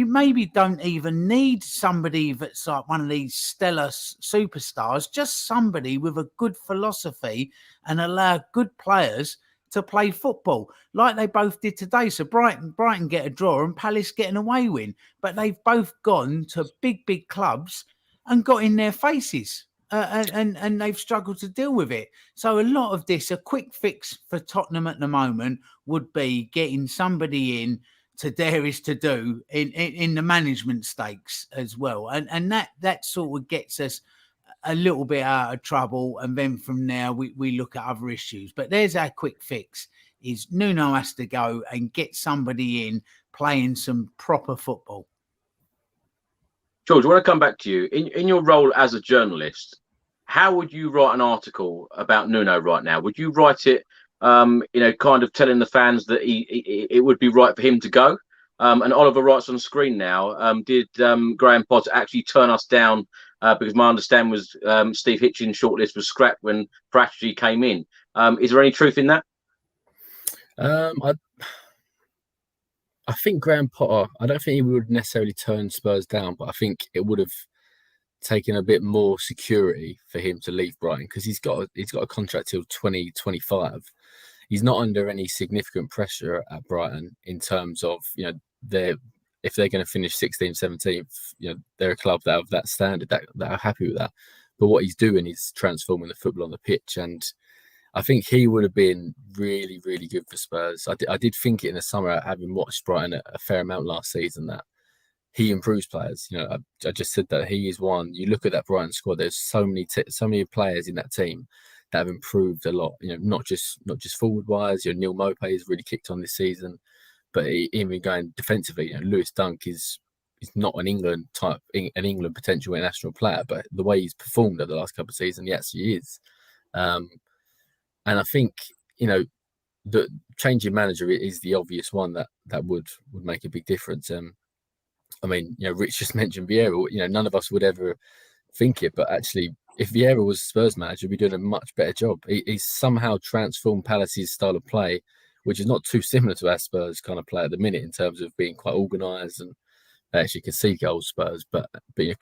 maybe don't even need somebody that's like one of these stellar superstars, just somebody with a good philosophy and allow good players to play football like they both did today. So Brighton get a draw and Palace get an away win, but they've both gone to big clubs and got in their faces. And they've struggled to deal with it. So a lot of this, a quick fix for Tottenham at the moment would be getting somebody in to Davies to do in the management stakes as well. And that sort of gets us a little bit out of trouble. And then from there, we look at other issues. But there's our quick fix, is Nuno has to go and get somebody in playing some proper football. George, I want to come back to you. In your role as a journalist, how would you write an article about Nuno right now? Would you write it, kind of telling the fans that it would be right for him to go? And Oliver writes on screen now, did Graham Potter actually turn us down? Because my understanding was Steve Hitchens' shortlist was scrapped when Prachi came in. Is there any truth in that? I think Graham Potter, I don't think he would necessarily turn Spurs down, but I think it would have taken a bit more security for him to leave Brighton, because he's got a contract till 2025. He's not under any significant pressure at Brighton in terms of, if they're going to finish 16th, 17th, they're a club that have that standard, that are happy with that. But what he's doing is transforming the football on the pitch, and I think he would have been really, really good for Spurs. I did think it in the summer, having watched Brighton a fair amount last season, that he improves players. I just said that he is one. You look at that Brighton squad. There's so many players in that team that have improved a lot. Not just forward wise. Neil Maupay has really kicked on this season, but even going defensively. Lewis Dunk is not an England potential international player, but the way he's performed over the last couple of seasons, yes, he is. And I think, the changing manager is the obvious one that would make a big difference. Rich just mentioned Vieira. None of us would ever think it, but actually, if Vieira was Spurs manager, we'd be doing a much better job. He's somehow transformed Palace's style of play, which is not too similar to our Spurs kind of play at the minute in terms of being quite organised and they actually can see goals, Spurs, but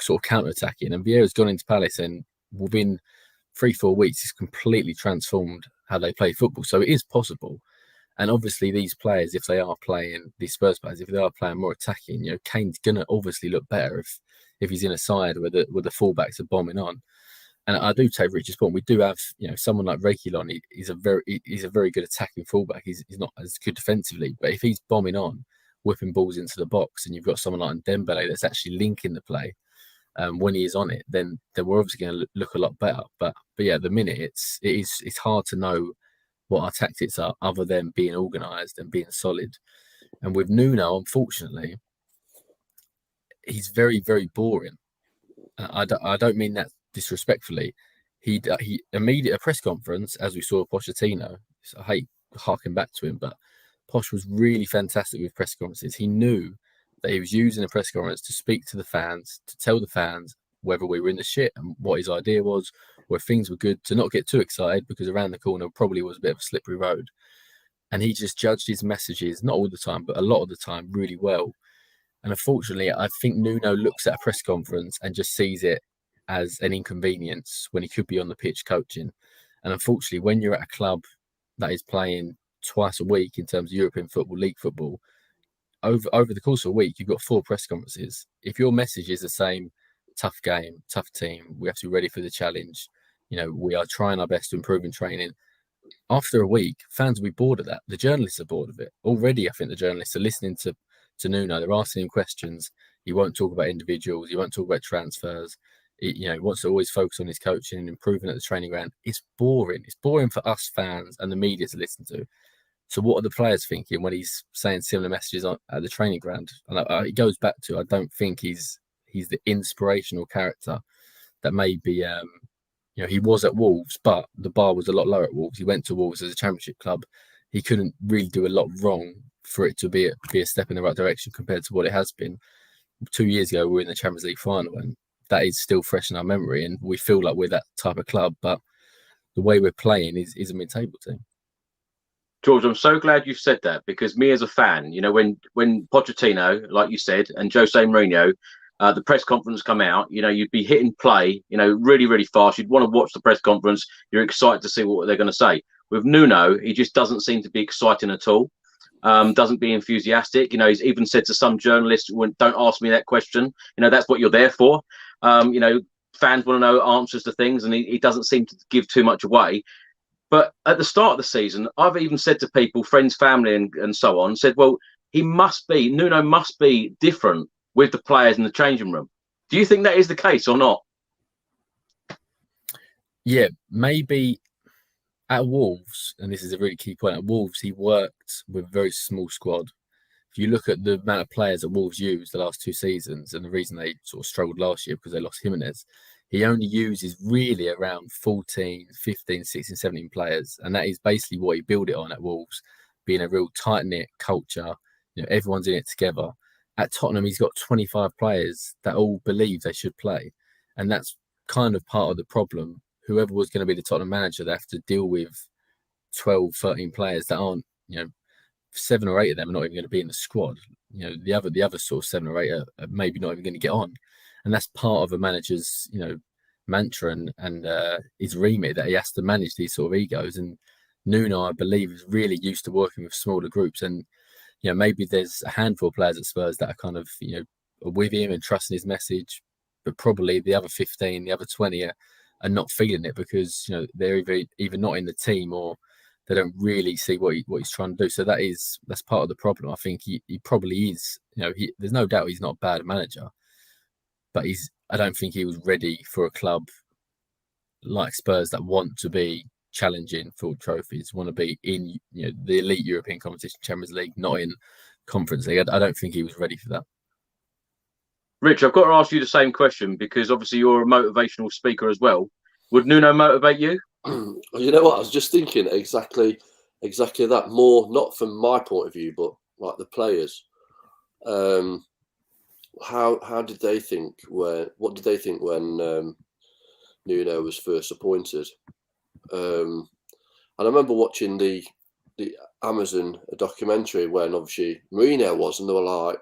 sort of counter-attacking. And Vieira's gone into Palace and within 3-4 weeks, he's completely transformed how they play football. So it is possible. And obviously these players, if they are playing, these Spurs players, if they are playing more attacking, Kane's going to obviously look better if he's in a side where the fullbacks are bombing on. And I do take Richard's point. We do have, someone like Reguilon. He's a very good attacking fullback. He's not as good defensively, but if he's bombing on, whipping balls into the box, and you've got someone like Dembele that's actually linking the play when he is on it, then we're obviously going to look a lot better. But yeah, at the minute it's hard to know what our tactics are other than being organised and being solid. And with Nuno, unfortunately, he's very, very boring. I don't mean that disrespectfully. He immediate a press conference, as we saw Pochettino. I hate harking back to him, but Poch was really fantastic with press conferences. He knew that he was using a press conference to speak to the fans, to tell the fans whether we were in the shit and what his idea was, where things were good, to not get too excited, because around the corner probably was a bit of a slippery road. And he just judged his messages, not all the time, but a lot of the time, really well. And unfortunately, I think Nuno looks at a press conference and just sees it as an inconvenience when he could be on the pitch coaching. And unfortunately, when you're at a club that is playing twice a week in terms of European football, league football, over the course of a week, you've got 4 press conferences. If your message is the same, tough game, tough team, we have to be ready for the challenge, we are trying our best to improve in training, after a week, fans will be bored of that. The journalists are bored of it. Already, I think the journalists are listening to Nuno. They're asking him questions. He won't talk about individuals. He won't talk about transfers. He wants to always focus on his coaching and improving at the training ground. It's boring. It's boring for us fans and the media to listen to. So what are the players thinking when he's saying similar messages at the training ground? And it goes back to, I don't think he's the inspirational character that maybe he was at Wolves, but the bar was a lot lower at Wolves. He went to Wolves as a championship club. He couldn't really do a lot wrong for it to be a step in the right direction compared to what it has been. 2 years ago, we were in the Champions League final, and that is still fresh in our memory, and we feel like we're that type of club, but the way we're playing is a mid-table team. George, I'm so glad you've said that, because me as a fan, when Pochettino, like you said, and Jose Mourinho, the press conference come out, you'd be hitting play, really, really fast. You'd want to watch the press conference. You're excited to see what they're going to say. With Nuno, he just doesn't seem to be exciting at all. Doesn't be enthusiastic. He's even said to some journalists, don't ask me that question. That's what you're there for. Fans want to know answers to things, and he doesn't seem to give too much away. But at the start of the season, I've even said to people, friends, family, and so on, said, well, Nuno must be different with the players in the changing room. Do you think that is the case or not? Yeah, maybe at Wolves, and this is a really key point, at Wolves, he worked with a very small squad. If you look at the amount of players that Wolves used the last 2 seasons, and the reason they sort of struggled last year because they lost Jimenez, he only uses really around 14, 15, 16, 17 players. And that is basically what he built it on at Wolves, being a real tight-knit culture. Everyone's in it together. At Tottenham, he's got 25 players that all believe they should play. And that's kind of part of the problem. Whoever was going to be the Tottenham manager, they have to deal with 12, 13 players that aren't, 7 or 8 of them are not even going to be in the squad. The other sort of 7 or 8 are maybe not even going to get on. And that's part of a manager's, mantra and his remit, that he has to manage these sort of egos. And Nuno, I believe, is really used to working with smaller groups. And, maybe there's a handful of players at Spurs that are kind of, are with him and trusting his message. But probably the other 15, the other 20 are not feeling it because, they're either not in the team or they don't really see what he's trying to do. So that's part of the problem. I think he probably is, there's no doubt he's not a bad manager. But I don't think he was ready for a club like Spurs that want to be challenging for trophies, want to be in the elite European competition, Champions League, not in Conference League. I don't think he was ready for that. Rich, I've got to ask you the same question because obviously you're a motivational speaker as well. Would Nuno motivate you? You know what? I was just thinking exactly that. More not from my point of view, but like the players. How did they think what did they think when Nuno was first appointed? And I remember watching the Amazon documentary when obviously Mourinho was, and they were like,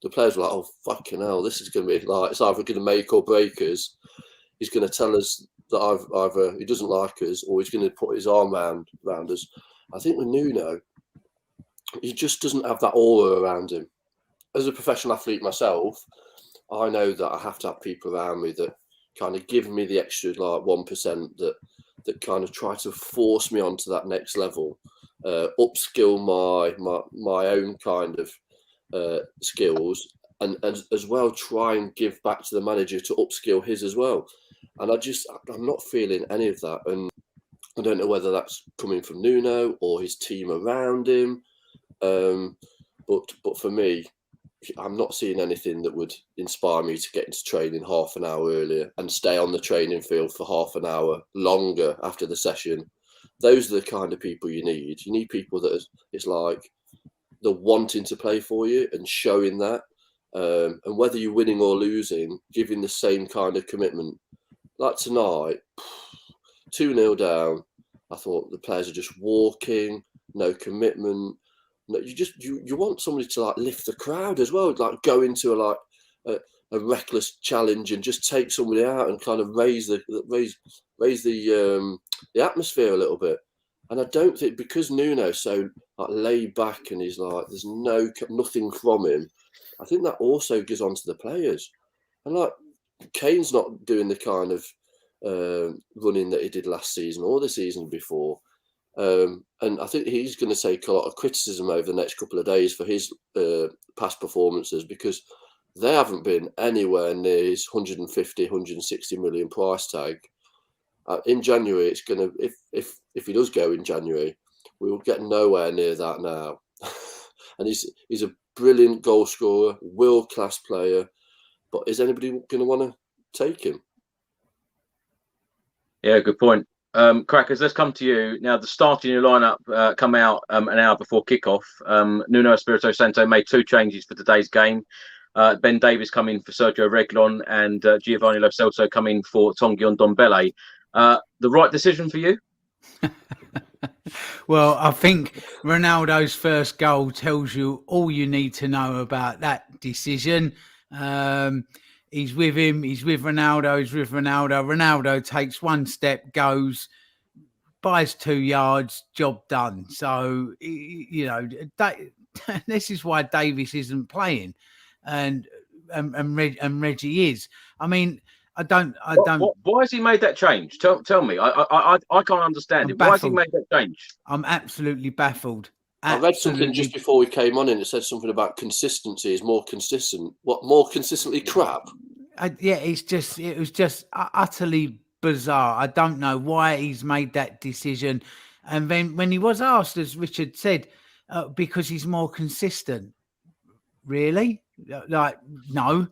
the players were like, oh fucking hell, this is going to be like, it's either going to make or break us. He's going to tell us that either he doesn't like us or he's going to put his arm around us. I think with Nuno, he just doesn't have that aura around him. As a professional athlete myself, I know that I have to have people around me that kind of give me the extra like 1% that kind of try to force me onto that next level, upskill my own kind of skills, and as well try and give back to the manager to upskill his as well. And I'm not feeling any of that, and I don't know whether that's coming from Nuno or his team around him. But for me, I'm not seeing anything that would inspire me to get into training half an hour earlier and stay on the training field for half an hour longer after the session. Those are the kind of people you need. You need people that it's like they're wanting to play for you and showing that. And whether you're winning or losing, giving the same kind of commitment. Like tonight, 2-0 down, I thought the players are just walking, no commitment. No, you want somebody to like lift the crowd as well, like go into a reckless challenge and just take somebody out and kind of raise the atmosphere a little bit. And I don't think, because Nuno's so like laid back and he's like there's nothing from him, I think that also goes on to the players. And like Kane's not doing the kind of running that he did last season or the season before. And I think he's going to take a lot of criticism over the next couple of days for his past performances, because they haven't been anywhere near his 150, 160 million price tag. In January, it's going to, if he does go in January, we will get nowhere near that now. And he's a brilliant goal scorer, world-class player, but is anybody going to want to take him? Yeah, good point. Crackers, let's come to you. Now, the starting your lineup come out an hour before kickoff. Nuno Espirito Santo made 2 changes for today's game. Ben Davies come in for Sergio Reguilon and Giovanni Lo Celso come in for Tanguy Ndombele. The right decision for you? Well, I think Ronaldo's first goal tells you all you need to know about that decision. He's with him. He's with Ronaldo. He's with Ronaldo. Ronaldo takes 1 step, goes, buys 2 yards, job done. So, you know, this is why Davies isn't playing, and Reggie is. I mean, I don't. Why has he made that change? Tell me. I can't understand it. Why has he made that change? I'm absolutely baffled. I read something just before we came on, and it said something about consistency is more consistent. What, more consistently crap? Yeah, it was just utterly bizarre. I don't know why he's made that decision. And then when he was asked, as Richard said, because he's more consistent. Really? Like, no.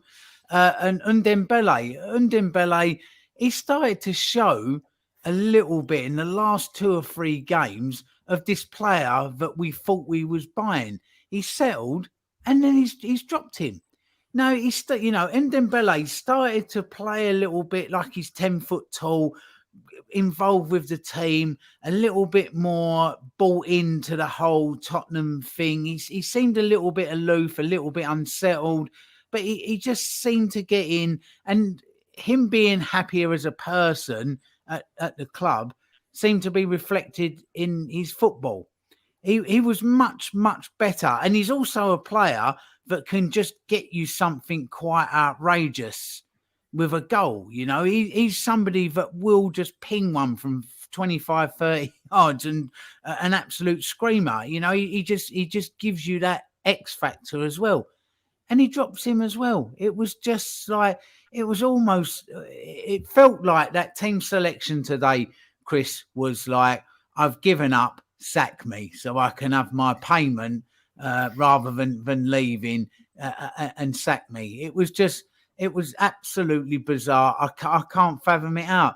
And Ndombele, he started to show a little bit in the last 2 or 3 games of this player that we thought we was buying. He settled, and then he's dropped him. No, Ndombele started to play a little bit like he's 10 foot tall, involved with the team, a little bit more bought into the whole Tottenham thing. He seemed a little bit aloof, a little bit unsettled, but he just seemed to get in, and him being happier as a person at the club seemed to be reflected in his football. He was much, much better. And he's also a player that can just get you something quite outrageous with a goal. You know, he's somebody that will just ping one from 25, 30 yards and an absolute screamer. You know, he just gives you that X factor as well. And he drops him as well. It was just like, it felt like that team selection today, Chris, was like, I've given up, sack me so I can have my payment rather than leaving and sack me. It was absolutely bizarre. I can't fathom it out.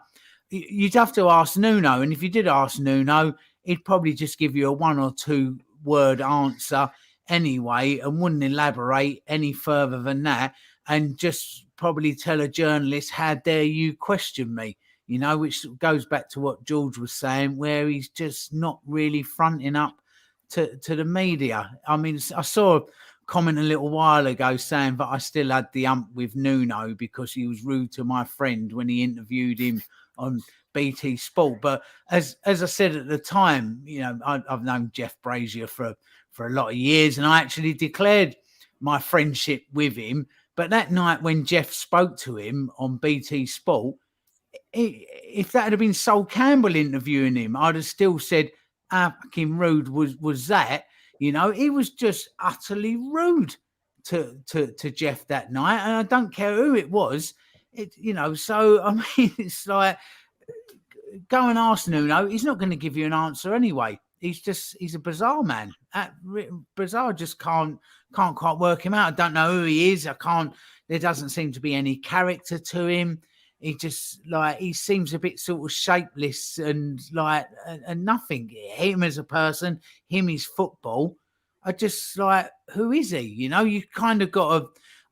You'd have to ask Nuno. And if you did ask Nuno, he'd probably just give you a 1 or 2 word answer anyway and wouldn't elaborate any further than that, and just probably tell a journalist, how dare you question me, you know, which goes back to what George was saying, where he's just not really fronting up to the media. I mean, I saw a comment a little while ago saying that I still had the ump with Nuno because he was rude to my friend when he interviewed him on BT Sport. But as I said at the time, you know, I've known Jeff Brazier for a lot of years, and I actually declared my friendship with him. But that night when Jeff spoke to him on BT Sport, if that had been Sol Campbell interviewing him, I'd have still said, how fucking rude was that? You know, he was just utterly rude to Jeff that night. And I don't care who it was. You know, so, I mean, it's like, go and ask Nuno. He's not going to give you an answer anyway. He's a bizarre man. Bizarre just can't quite work him out. I don't know who he is. There doesn't seem to be any character to him. He just he seems a bit sort of shapeless and and nothing. Him as a person, his football. I just who is he? You know, you kind of got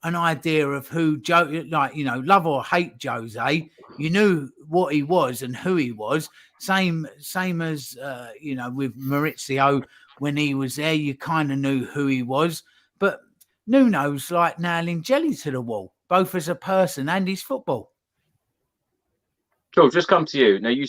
an idea of who love or hate Jose. You knew what he was and who he was. Same as with Maurizio when he was there. You kind of knew who he was, but Nuno's like nailing jelly to the wall, both as a person and his football. George, just come to you. Now, you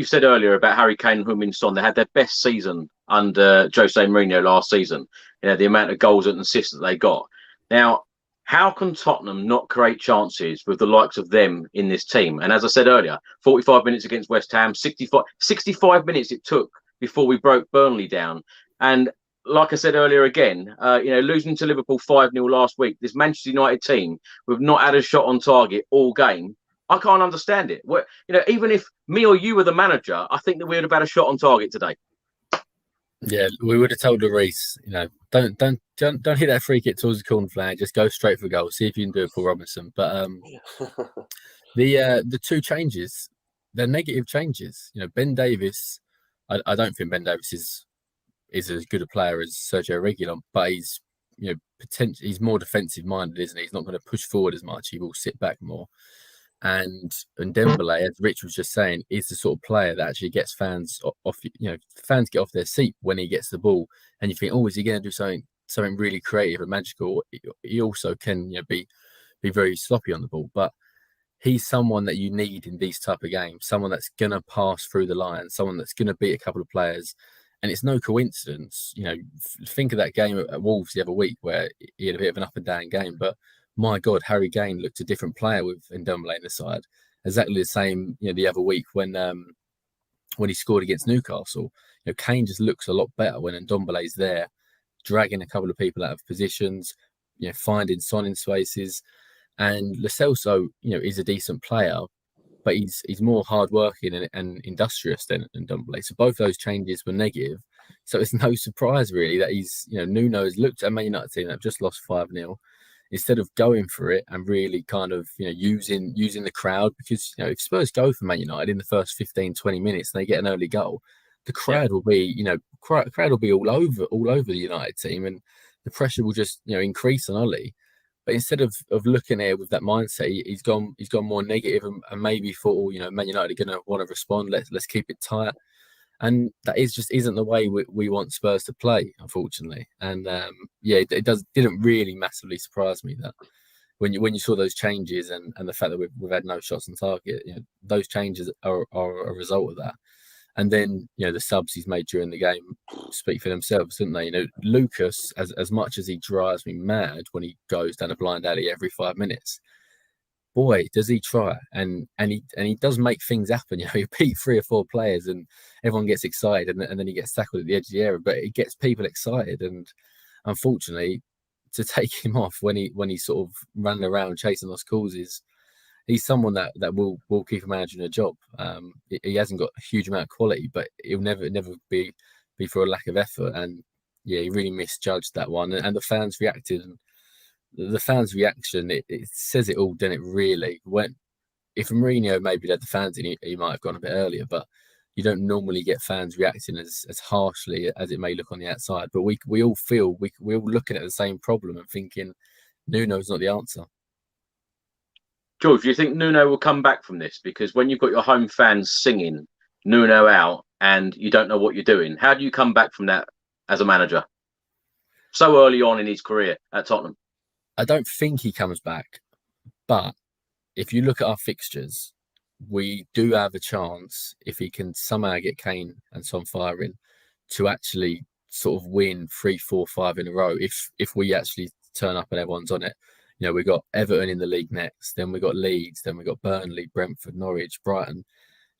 said earlier about Harry Kane and Heung-min Son. They had their best season under Jose Mourinho last season. You know, the amount of goals and assists that they got. Now, how can Tottenham not create chances with the likes of them in this team? And as I said earlier, 45 minutes against West Ham, 65 minutes it took before we broke Burnley down. And like I said earlier again, losing to Liverpool 5-0 last week, this Manchester United team, we've not had a shot on target all game. I can't understand it. Even if me or you were the manager, I think that we would have had a shot on target today. Yeah, we would have told Levys, don't hit that free kick towards the corner flag. Just go straight for goal. See if you can do it for Robinson. But the two changes, they're negative changes. Ben Davies, I don't think Ben Davies is as good a player as Sergio Reguilon, but he's he's more defensive minded, isn't he? He's not going to push forward as much. He will sit back more. And Dembele, as Rich was just saying, is the sort of player that actually gets fans off. Fans get off their seat when he gets the ball, and you think, oh, is he going to do something really creative and magical? He also can, be very sloppy on the ball, but he's someone that you need in these type of games. Someone that's going to pass through the line, someone that's going to beat a couple of players. And it's no coincidence. Think of that game at Wolves the other week where he had a bit of an up and down game, but my God, Harry Kane looked a different player with Ndombele in the side. Exactly the same, the other week when he scored against Newcastle. Kane just looks a lot better when Ndombele's there, dragging a couple of people out of positions, finding Son in spaces. And Lo Celso, is a decent player, but he's more hardworking and industrious than Ndombele. So both those changes were negative. So it's no surprise really that he's, Nuno has looked at a Man United team that have just lost 5-0. Instead of going for it and really kind of, using the crowd, because, if Spurs go for Man United in the first 15, 20 minutes and they get an early goal, the crowd will be, crowd will be all over the United team, and the pressure will just, increase on Ollie. But instead of looking at it with that mindset, he's gone more negative and maybe thought, Man United are going to want to respond. Let's keep it tight. And that isn't the way we want Spurs to play, unfortunately. And it didn't really massively surprise me that when you saw those changes and the fact that we've had no shots on target, those changes are a result of that. And then the subs he's made during the game speak for themselves, don't they? Lucas, as much as he drives me mad when he goes down a blind alley every 5 minutes. Boy, does he try, and he does make things happen. He beat 3 or 4 players, and everyone gets excited, and then he gets tackled at the edge of the area. But it gets people excited, and unfortunately, to take him off when he's sort of running around chasing those causes, he's someone that will keep a manager in a job. He hasn't got a huge amount of quality, but he'll never be for a lack of effort. And yeah, he really misjudged that one, and the fans reacted. And the fans' reaction, it says it all, doesn't it, really? If Mourinho maybe led the fans in, he might have gone a bit earlier, but you don't normally get fans reacting as harshly as it may look on the outside. But we all feel, we're all looking at the same problem and thinking, Nuno's not the answer. George, do you think Nuno will come back from this? Because when you've got your home fans singing Nuno out and you don't know what you're doing, how do you come back from that as a manager so early on in his career at Tottenham? I don't think he comes back, but if you look at our fixtures, we do have a chance, if he can somehow get Kane and Son firing, to actually sort of win 3, 4, 5 in a row. If we actually turn up and everyone's on it, You know, we got Everton in the league next, then we got Leeds, then we got Burnley, Brentford, Norwich, Brighton.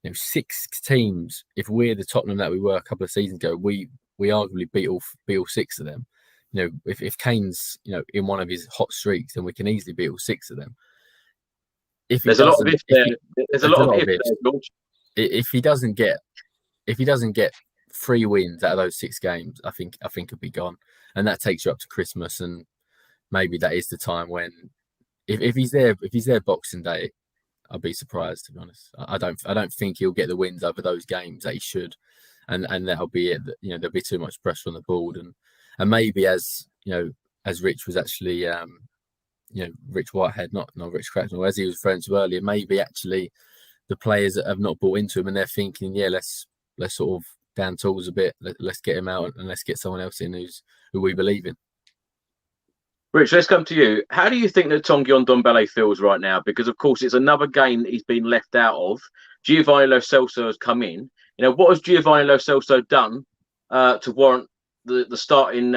You know, 6 teams. If we're the Tottenham that we were a couple of seasons ago, we arguably beat all 6 of them. You know, if Kane's, you know, in one of his hot streaks, then we can easily beat all 6 of them. There's a lot of ifs there. There's a lot of ifs there, George. If he doesn't get 3 wins out of those 6 games, I think he'll be gone, and that takes you up to Christmas, and maybe that is the time when, if he's there Boxing Day, I'll be surprised, to be honest. I don't think he'll get the wins over those games that he should, and that'll be it. You know, there'll be too much pressure on the board, and maybe as Rich was actually Rich Whitehead, not Rich Cracknell, as he was referring to earlier, maybe actually the players that have not bought into him and they're thinking, yeah, let's sort of down tools a bit, let's get him out and let's get someone else in who we believe in. Rich, let's come to you. How do you think that Tanguy Ndombele feels right now? Because of course it's another game that he's been left out of. Giovanni Lo Celso has come in. You know, what has Giovanni Lo Celso done to warrant the starting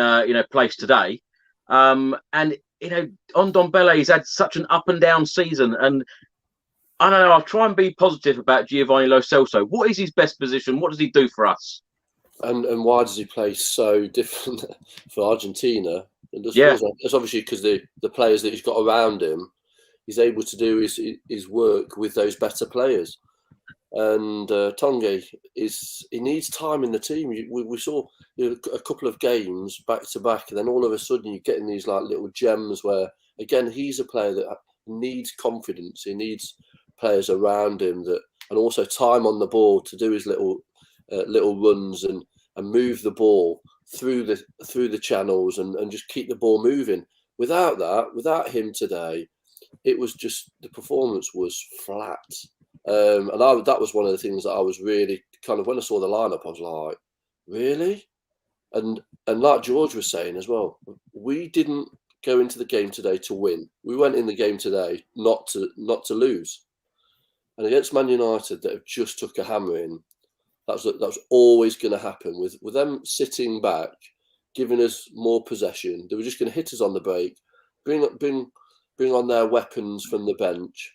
place today? And you know, Ndombele has had such an up and down season, and I don't know. I'll try and be positive about Giovanni Lo Celso. What is his best position? What does he do for us? And why does he play so different for Argentina? And it's obviously because the players that he's got around him, he's able to do his work with those better players. And Tanguy he needs time in the team. We saw a couple of games back to back, and then all of a sudden you're getting these like little gems where, again, he's a player that needs confidence. He needs players around him and also time on the ball to do his little runs and move the ball through the channels and just keep the ball moving. Without him today, it was just, the performance was flat. And that was one of the things that I was really kind of, when I saw the lineup, I was like, really? And like George was saying as well, we didn't go into the game today to win. We went in the game today not to lose. And against Man United, that have just took a hammering, that was always going to happen. With them sitting back, giving us more possession, they were just going to hit us on the break, bring on their weapons from the bench,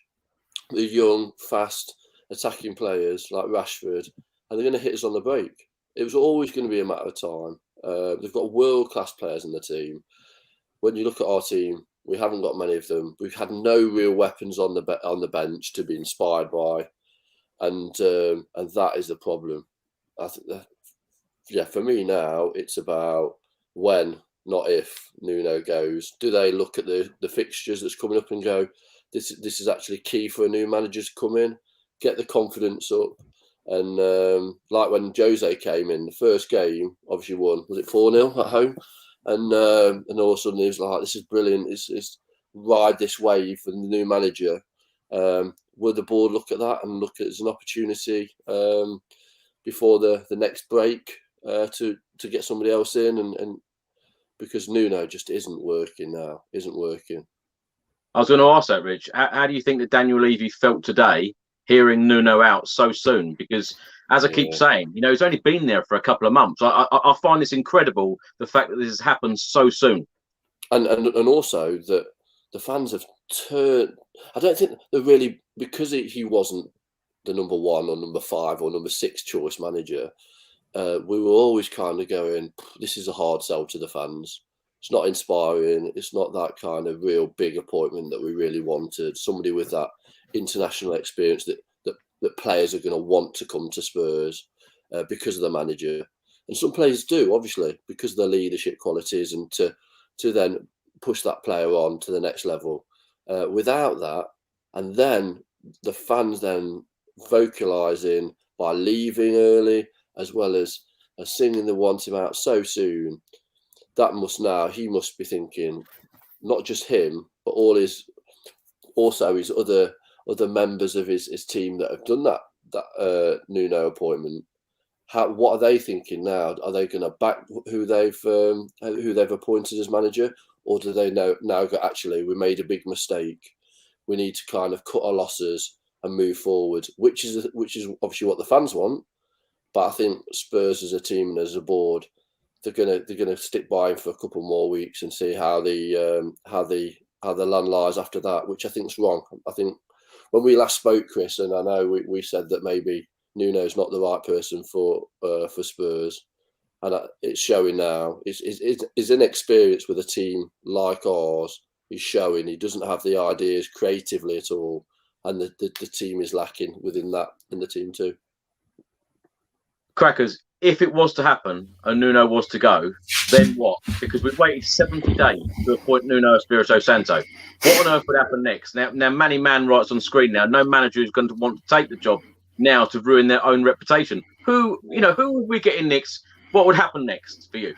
the young, fast, attacking players like Rashford, and they're going to hit us on the break. It was always going to be a matter of time. They've got world-class players in the team. When you look at our team, we haven't got many of them. We've had no real weapons on the bench to be inspired by, and that is the problem. I think that, for me now, it's about when, not if, Nuno goes. Do they look at the fixtures that's coming up and go, this is actually key for a new manager to come in, get the confidence up, and like when Jose came in, the first game, obviously won, was it 4-0 at home? And all of a sudden he was like, this is brilliant, it's ride this wave for the new manager. Will the board look at that and look at it as an opportunity before the next break to get somebody else in? And because Nuno just isn't working now, I was going to ask that, Rich. How do you think that Daniel Levy felt today, hearing Nuno out so soon? Because, as I keep saying, you know, he's only been there for a couple of months. I find this incredible, the fact that this has happened so soon. And also that the fans have turned. I don't think they're really, because he wasn't the number 1 or number 5 or number 6 choice manager. We were always kind of going, this is a hard sell to the fans. It's not inspiring. It's not that kind of real big appointment that we really wanted. Somebody with that international experience that players are going to want to come to Spurs because of the manager. And some players do, obviously, because of their leadership qualities, and to then push that player on to the next level. Without that, and then the fans then vocalising by leaving early, as well as singing they want him out so soon, he must be thinking, not just him, but also his other members of his team that have done that Nuno appointment. What are they thinking now? Are they going to back who they've appointed as manager, or do they now go, actually, we made a big mistake, we need to kind of cut our losses and move forward, which is obviously what the fans want. But I think Spurs as a team and as a board, they're gonna stick by him for a couple more weeks and see how the the land lies after that, which I think is wrong. I think when we last spoke, Chris, and I know we said that maybe Nuno's not the right person for Spurs, and it's showing now. His inexperience with a team like ours is showing. He doesn't have the ideas creatively at all, and the team is lacking within that in the team too. Crackers, if it was to happen and Nuno was to go, then what? Because we've waited 70 days to appoint Nuno Espirito Santo. What on earth would happen next? Now Manny Man writes on screen now, no manager is going to want to take the job now to ruin their own reputation. Who would we get in next? What would happen next for you?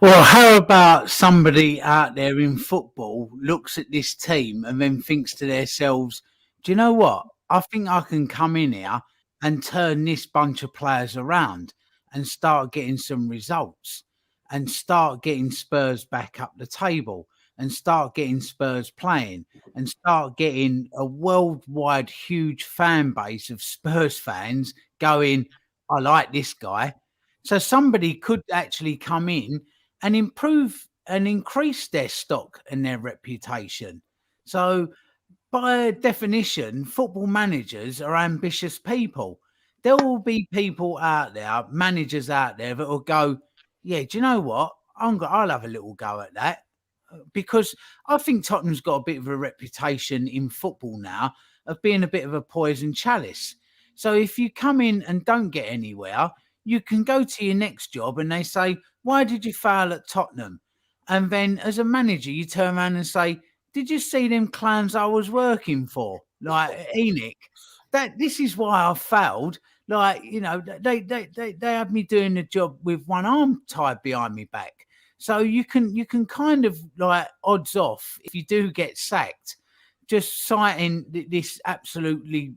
Well, how about somebody out there in football looks at this team and then thinks to themselves, do you know what? I think I can come in here and turn this bunch of players around and start getting some results and start getting Spurs back up the table and start getting Spurs playing and start getting a worldwide huge fan base of Spurs fans going, I like this guy. So somebody could actually come in and improve and increase their stock and their reputation. So by definition, football managers are ambitious people. There will be people out there, managers out there that will go, yeah, do you know what? I'll have a little go at that. Because I think Tottenham's got a bit of a reputation in football now of being a bit of a poison chalice. So if you come in and don't get anywhere, you can go to your next job and they say, why did you fail at Tottenham? And then as a manager, you turn around and say, did you see them clowns I was working for? Like Enoch, this is why I failed. Like, they had me doing the job with one arm tied behind me back. So you can kind of like odds off if you do get sacked, just citing this absolutely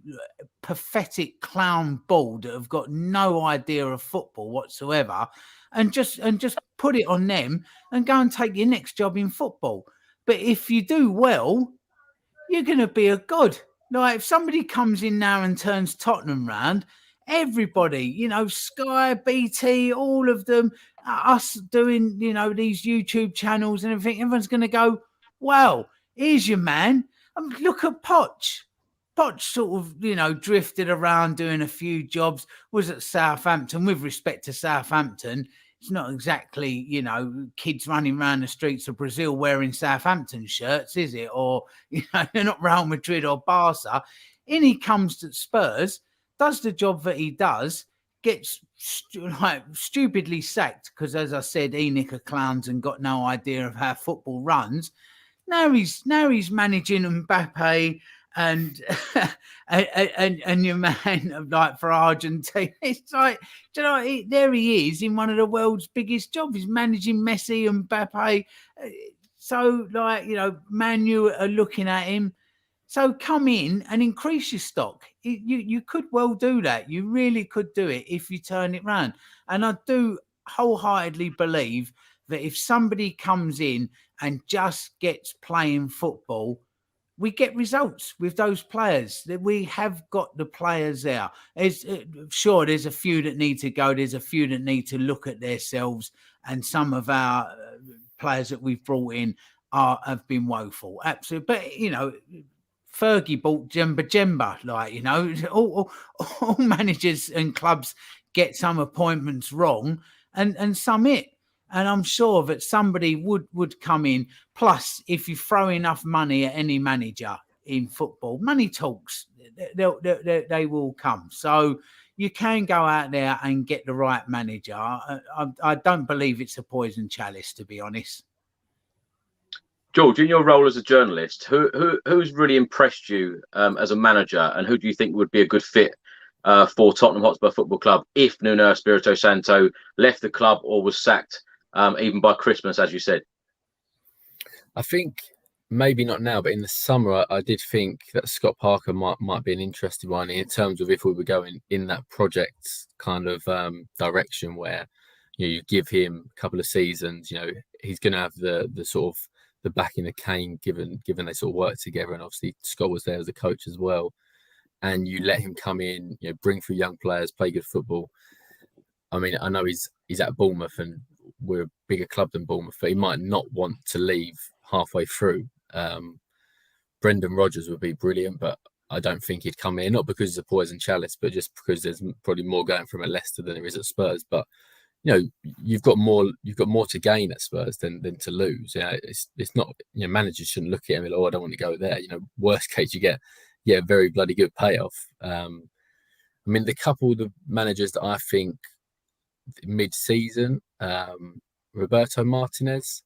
pathetic clown ball that have got no idea of football whatsoever, and just put it on them and go and take your next job in football. But if you do well, you're going to be a god. Like if somebody comes in now and turns Tottenham round, everybody, Sky, BT, all of them, us doing, these YouTube channels and everything, everyone's going to go, wow, here's your man. Look at Poch. Poch sort of, drifted around doing a few jobs, was at Southampton. With respect to Southampton, it's not exactly, kids running around the streets of Brazil wearing Southampton shirts, is it? Or, they're not Real Madrid or Barca. In he comes to Spurs, does the job that he does, gets stupidly sacked because, as I said, Enoch are clowns and got no idea of how football runs. Now he's managing Mbappe and your man like for Argentina. It's like, there he is in one of the world's biggest jobs. He's managing Messi and Mbappe. So Man U are looking at him. So come in and increase your stock. You could well do that. You really could do it if you turn it round. And I do wholeheartedly believe that if somebody comes in and just gets playing football, we get results with those players. That we have got the players there. Sure, there's a few that need to go. There's a few that need to look at themselves. And some of our players that we've brought in have been woeful. Absolutely. But, Fergie bought Jemba, all managers and clubs get some appointments wrong and some it. And I'm sure that somebody would come in. Plus, if you throw enough money at any manager in football, money talks, they will come. So you can go out there and get the right manager. I don't believe it's a poison chalice, to be honest. George, in your role as a journalist, who's really impressed you as a manager, and who do you think would be a good fit for Tottenham Hotspur Football Club if Nuno Espirito Santo left the club or was sacked even by Christmas, as you said? I think maybe not now, but in the summer, I did think that Scott Parker might be an interesting one in terms of if we were going in that project kind of direction where you give him a couple of seasons, he's going to have the sort of the backing of Kane, given they sort of work together, and obviously Scott was there as a coach as well. And you let him come in, bring through young players, play good football. I mean, I know he's at Bournemouth, and we're a bigger club than Bournemouth, but he might not want to leave halfway through. Brendan Rodgers would be brilliant, but I don't think he'd come here, not because he's a poison chalice, but just because there's probably more going from at Leicester than there is at Spurs. But you've got more to gain at Spurs than to lose. It's not, managers shouldn't look at him and I don't want to go there. Worst case you get a very bloody good payoff. I mean, the couple of the managers that I think mid-season, Roberto Martinez,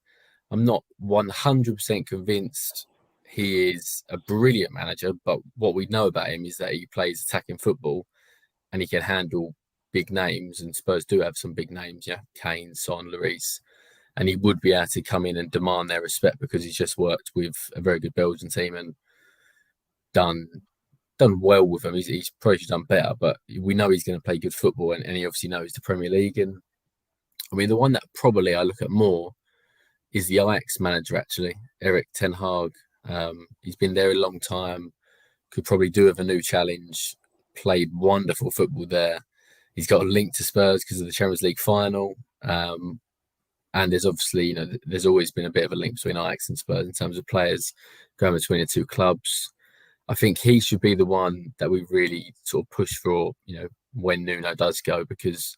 I'm not 100% convinced he is a brilliant manager, but what we know about him is that he plays attacking football and he can handle big names, and Spurs do have some big names, Kane, Son, Levys, and he would be able to come in and demand their respect because he's just worked with a very good Belgian team and done well with them. He's probably done better, but we know he's going to play good football, and he obviously knows the Premier League. And I mean, the one that probably I look at more is the Ajax manager, actually, Erik ten Hag. He's been there a long time, could probably do with a new challenge, played wonderful football there. He's got a link to Spurs because of the Champions League final. And there's obviously, there's always been a bit of a link between Ajax and Spurs in terms of players going between the two clubs. I think he should be the one that we really sort of push for, when Nuno does go, because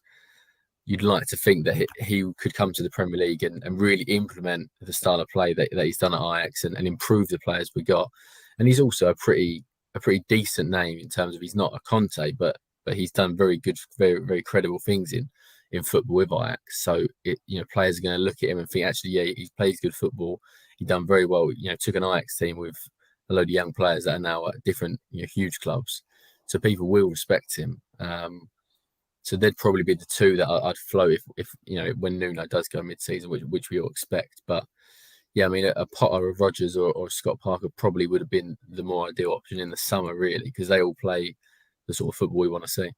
you'd like to think that he could come to the Premier League and really implement the style of play that he's done at Ajax and improve the players we got. And he's also a pretty decent name in terms of, he's not a Conte, but he's done very good, very, very credible things in football with Ajax. So players are going to look at him and think, actually, yeah, he plays good football. He done very well. Took an Ajax team with a load of young players that are now at different huge clubs. So people will respect him. So they'd probably be the two that I'd float if when Nuno does go mid-season, which we all expect. But yeah, I mean, a Potter of Rodgers or Scott Parker probably would have been the more ideal option in the summer, really, because they all play the sort of football we want to see.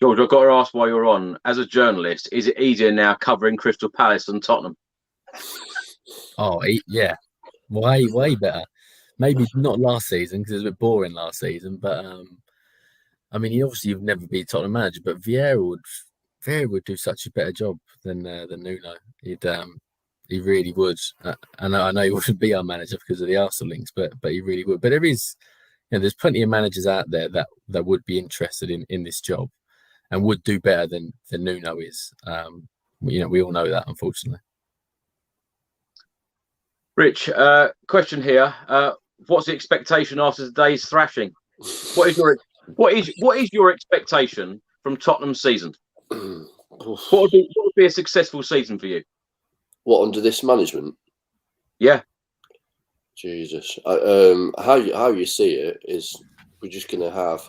George, I've got to ask while you're on, as a journalist, is it easier now covering Crystal Palace than Tottenham? Oh, yeah, way better. Maybe not last season because it was a bit boring last season, but I mean, you've never been Tottenham manager, but Vieira would do such a better job than Nuno. He really would. And I know he wouldn't be our manager because of the Arsenal links, but he really would. But there is, there's plenty of managers out there that would be interested in this job and would do better than Nuno is. We all know that, unfortunately. Rich, question here. What's the expectation after today's thrashing? What is your expectation from Tottenham's season? What would be a successful season for you? What, under this management? Yeah. Jesus. How you see it is we're just going to have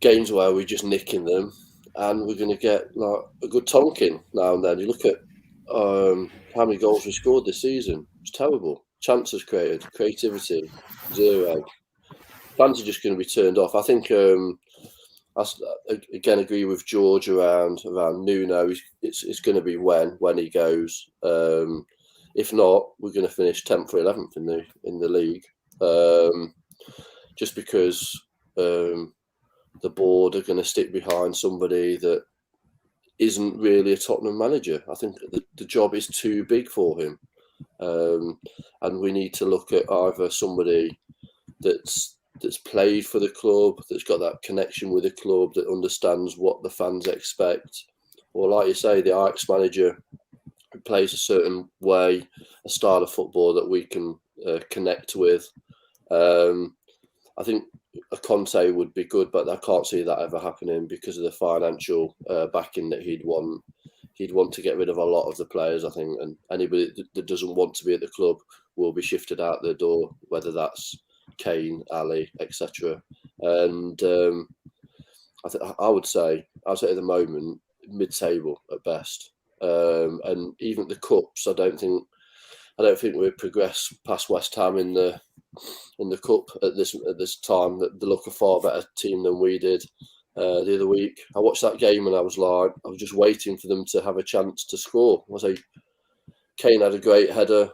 games where we're just nicking them, and we're going to get like a good tonking now and then. You look at how many goals we scored this season. It's terrible. Chances created, creativity, zero. Fans are just going to be turned off. I think I again agree with George around Nuno. It's going to be when he goes. If not, we're going to finish 10th or 11th in the league. Just because the board are going to stick behind somebody that isn't really a Tottenham manager. I think the job is too big for him, and we need to look at either somebody that's played for the club, that's got that connection with the club, that understands what the fans expect, or like you say, the Ajax manager who plays a certain way, a style of football that we can connect with. I think a Conte would be good, but I can't see that ever happening because of the financial backing that he'd want. He'd want to get rid of a lot of the players, I think, and anybody that doesn't want to be at the club will be shifted out the door, whether that's Kane, Ali, etc. And I would say at the moment mid-table at best, and even the cups. I don't think we've progressed past West Ham in the cup at this time. That they look a far better team than we did the other week. I watched that game and I was just waiting for them to have a chance to score. Kane had a great header.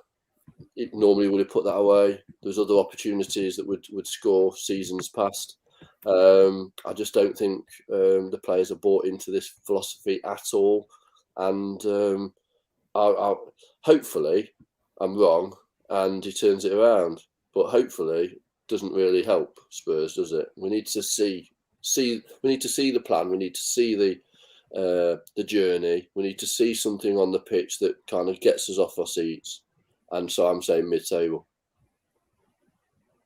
It normally would have put that away. There's other opportunities that would score seasons past. I just don't think the players are bought into this philosophy at all. And hopefully I'm wrong, and he turns it around. But hopefully, doesn't really help Spurs, does it? We need to see. We need to see the plan. We need to see the journey. We need to see something on the pitch that kind of gets us off our seats. And so I'm saying mid-table.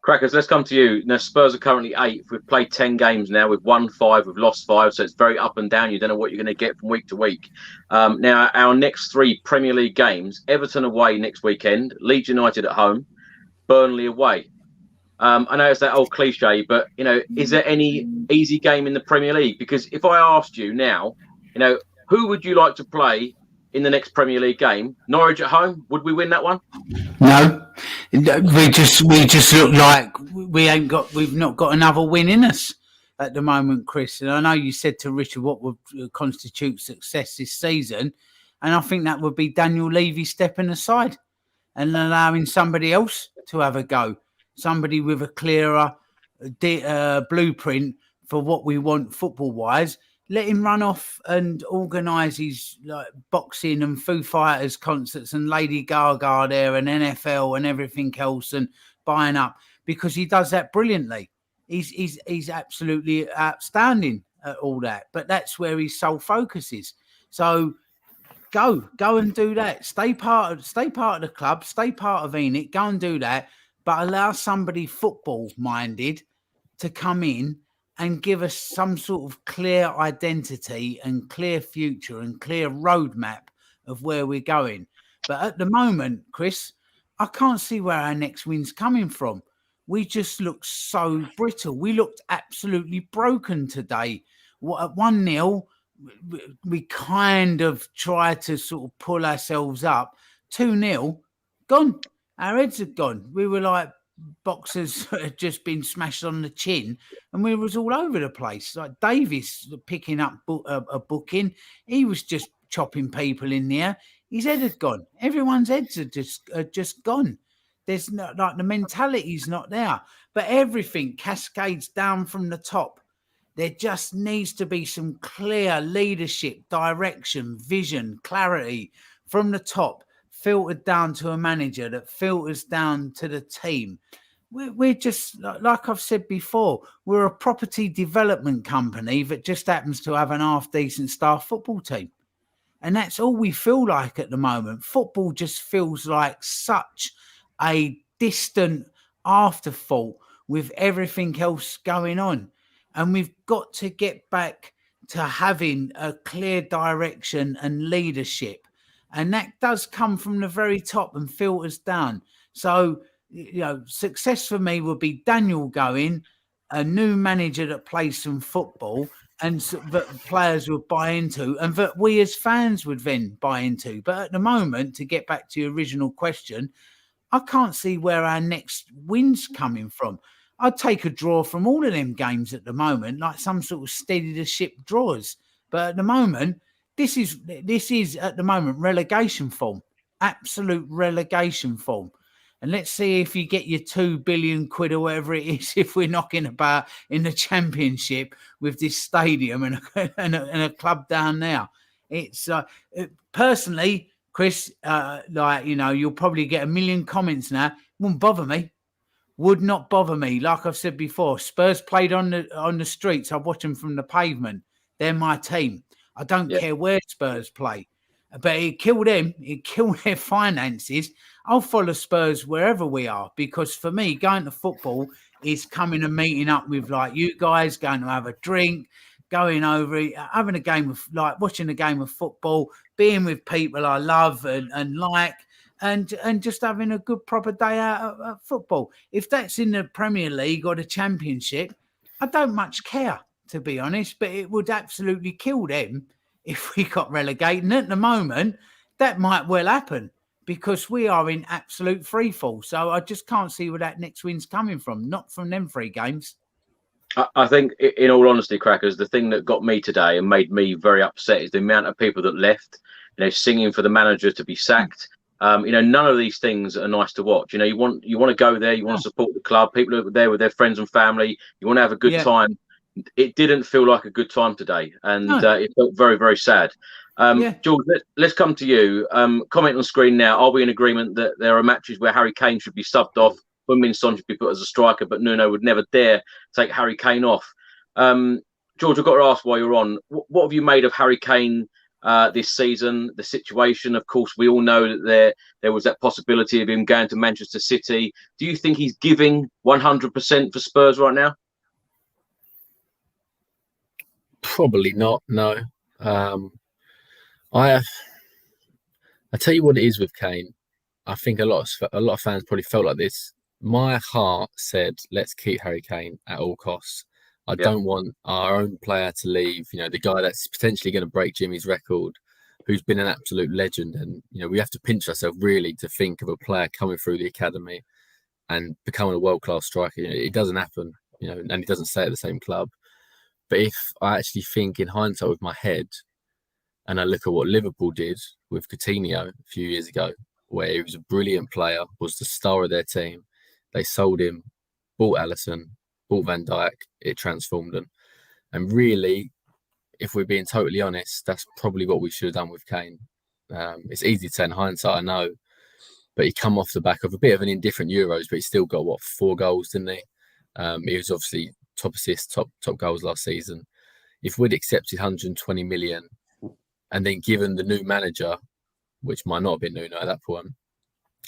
Crackers, let's come to you. Now, Spurs are currently 8th. We've played 10 games now. We've won 5. We've lost 5. So it's very up and down. You don't know what you're going to get from week to week. Now, our next 3 Premier League games, Everton away next weekend, Leeds United at home, Burnley away. I know it's that old cliche, but, you know, is there any easy game in the Premier League? Because if I asked you now, you know, who would you like to play in the next Premier League game? Norwich at home, would we win that one? No, we just look like we've not got another win in us at the moment, Chris. And I know you said to Richard what would constitute success this season, and I think that would be Daniel Levy stepping aside and allowing somebody else to have a go, somebody with a clearer blueprint for what we want football-wise. Let him run off and organise his boxing and Foo Fighters concerts and Lady Gaga there and NFL and everything else and buying up, because he does that brilliantly. He's absolutely outstanding at all that. But that's where his sole focus is. So go and do that. Stay part of the club. Stay part of Enid. Go and do that. But allow somebody football-minded to come in and give us some sort of clear identity and clear future and clear roadmap of where we're going. But at the moment, Chris, I can't see where our next win's coming from. We just look so brittle. We looked absolutely broken today. At 1-0, we kind of tried to sort of pull ourselves up. 2-0, gone. Our heads had gone. We were like boxers had just been smashed on the chin, and we was all over the place. Like Davies picking up a booking, he was just chopping people in there. His head had gone. Everyone's heads had just gone. There's not, like, the mentality's not there, but everything cascades down from the top. There just needs to be some clear leadership, direction, vision, clarity from the top, filtered down to a manager that filters down to the team. We're just, like I've said before, we're a property development company that just happens to have an half-decent staff football team. And that's all we feel like at the moment. Football just feels like such a distant afterthought with everything else going on. And we've got to get back to having a clear direction and leadership. And that does come from the very top and filters down. So, you know, success for me would be Daniel going, a new manager that plays some football and that players would buy into and that we as fans would then buy into. But at the moment, to get back to your original question, I can't see where our next win's coming from. I'd take a draw from all of them games at the moment, like some sort of steady the ship draws. But at the moment, this is at the moment relegation form, absolute relegation form. And let's see if you get your 2 billion quid or whatever it is, if we're knocking about in the Championship with this stadium and a club down there. It's personally, Chris, like, you know, you'll probably get a million comments now. Wouldn't bother me. Would not bother me. Like I've said before, Spurs played on the streets. I watch them from the pavement. They're my team. I don't care where Spurs play. But it killed them. It killed their finances. I'll follow Spurs wherever we are, because for me, going to football is coming and meeting up with, like, you guys, going to have a drink, going over, having a game of, like, watching a game of football, being with people I love and like, and just having a good proper day out of football. If that's in the Premier League or the Championship, I don't much care, to be honest, but it would absolutely kill them if we got relegated. And at the moment, that might well happen because we are in absolute freefall. So I just can't see where that next win's coming from, not from them 3 games. I think, in all honesty, Crackers, the thing that got me today and made me very upset is the amount of people that left, you know, singing for the manager to be sacked. You know, none of these things are nice to watch. You know, you want to go there, you want to support the club. People are there with their friends and family. You want to have a good time. It didn't feel like a good time today, and it felt very, very sad. George, let's come to you. Comment on screen now. Are we in agreement that there are matches where Harry Kane should be subbed off, Min Son should be put as a striker, but Nuno would never dare take Harry Kane off? George, I've got to ask while you're on, what have you made of Harry Kane this season, the situation? Of course, we all know that there was that possibility of him going to Manchester City. Do you think he's giving 100% for Spurs right now? Probably not, no. I tell you what it is with Kane. I think a lot of fans probably felt like this. My heart said, let's keep Harry Kane at all costs. I don't want our own player to leave, the guy that's potentially going to break Jimmy's record, who's been an absolute legend. And, we have to pinch ourselves really to think of a player coming through the academy and becoming a world-class striker. It doesn't happen, and he doesn't stay at the same club. But if I actually think in hindsight with my head, and I look at what Liverpool did with Coutinho a few years ago, where he was a brilliant player, was the star of their team. They sold him, bought Alisson, bought Van Dijk. It transformed them. And really, if we're being totally honest, that's probably what we should have done with Kane. It's easy to say in hindsight, I know, but he come off the back of a bit of an indifferent Euros, but he still got, 4 goals, didn't he? He was obviously top assists, top goals last season. If we'd accepted 120 million and then given the new manager, which might not have been Nuno at that point,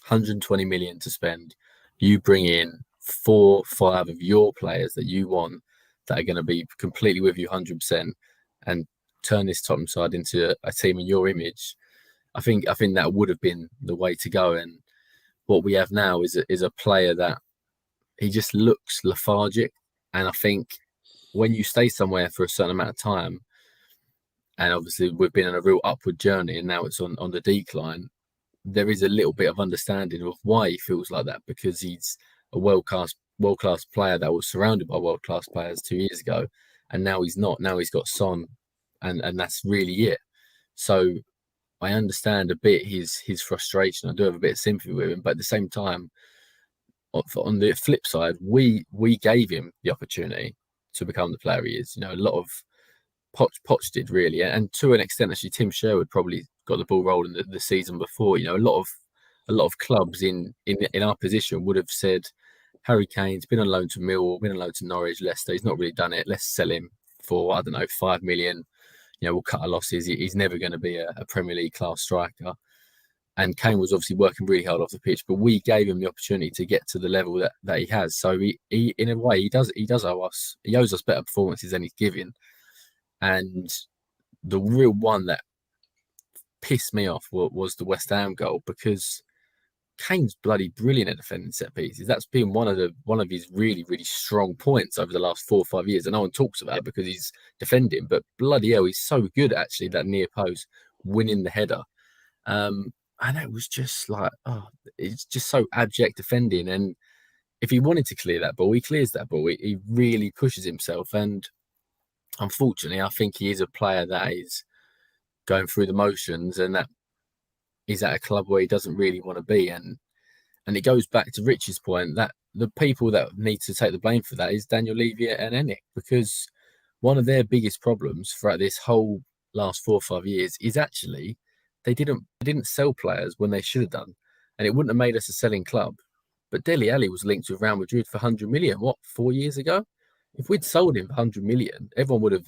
120 million to spend, you bring in 4, 5 of your players that you want that are going to be completely with you 100% and turn this Tottenham side into a team in your image. I think that would have been the way to go. And what we have now is a player that he just looks lethargic. And I think when you stay somewhere for a certain amount of time, and obviously we've been on a real upward journey and now it's on the decline, there is a little bit of understanding of why he feels like that, because he's a world-class player that was surrounded by world-class players 2 years ago, and now he's not. Now he's got Son, and that's really it. So I understand a bit his frustration. I do have a bit of sympathy with him, but at the same time, on the flip side, we gave him the opportunity to become the player he is. A lot of Poch did really, and to an extent, actually, Tim Sherwood probably got the ball rolling the season before. A lot of clubs in our position would have said, Harry Kane's been on loan to Millwall, been on loan to Norwich, Leicester. He's not really done it. Let's sell him for 5 million. We'll cut our losses. He's never going to be a Premier League class striker. And Kane was obviously working really hard off the pitch, but we gave him the opportunity to get to the level that he has. So he in a way, he does owe us. He owes us better performances than he's giving. And the real one that pissed me off was the West Ham goal, because Kane's bloody brilliant at defending set pieces. That's been one of his really, really strong points over the last 4 or 5 years. And no one talks about it because he's defending, but bloody hell, he's so good actually, that near post, winning the header. And it was just like, it's just so abject defending. And if he wanted to clear that ball, he clears that ball. He really pushes himself. And unfortunately, I think he is a player that is going through the motions and that he's at a club where he doesn't really want to be. And it goes back to Rich's point that the people that need to take the blame for that is Daniel Levy and Ennick, because one of their biggest problems throughout this whole last 4 or 5 years is actually they didn't sell players when they should have done. And it wouldn't have made us a selling club. But Dele Alli was linked with Real Madrid for 100 million, 4 years ago? If we'd sold him for 100 million, everyone would have,